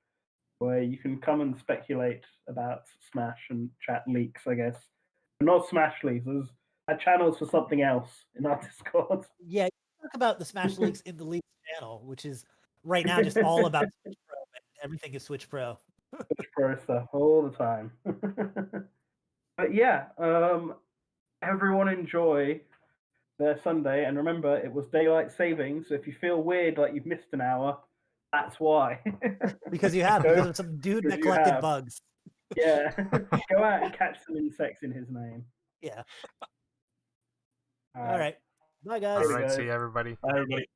where you can come and speculate about Smash and chat leaks, I guess. But not Smash leaks. There's channels for something else in our Discord. Yeah, you talk about the Smash leaks in the leaks channel, which is right now just all about Switch Pro. Everything is Switch Pro. Switch Pro stuff all the time. But yeah, everyone enjoy their Sunday, and remember, it was daylight saving. So if you feel weird like you've missed an hour, that's why. Because you have, because of some dude that collected bugs. Yeah, go out and catch some insects in his name. Yeah. All right. Bye, guys. All right. See you, everybody. Bye, everybody.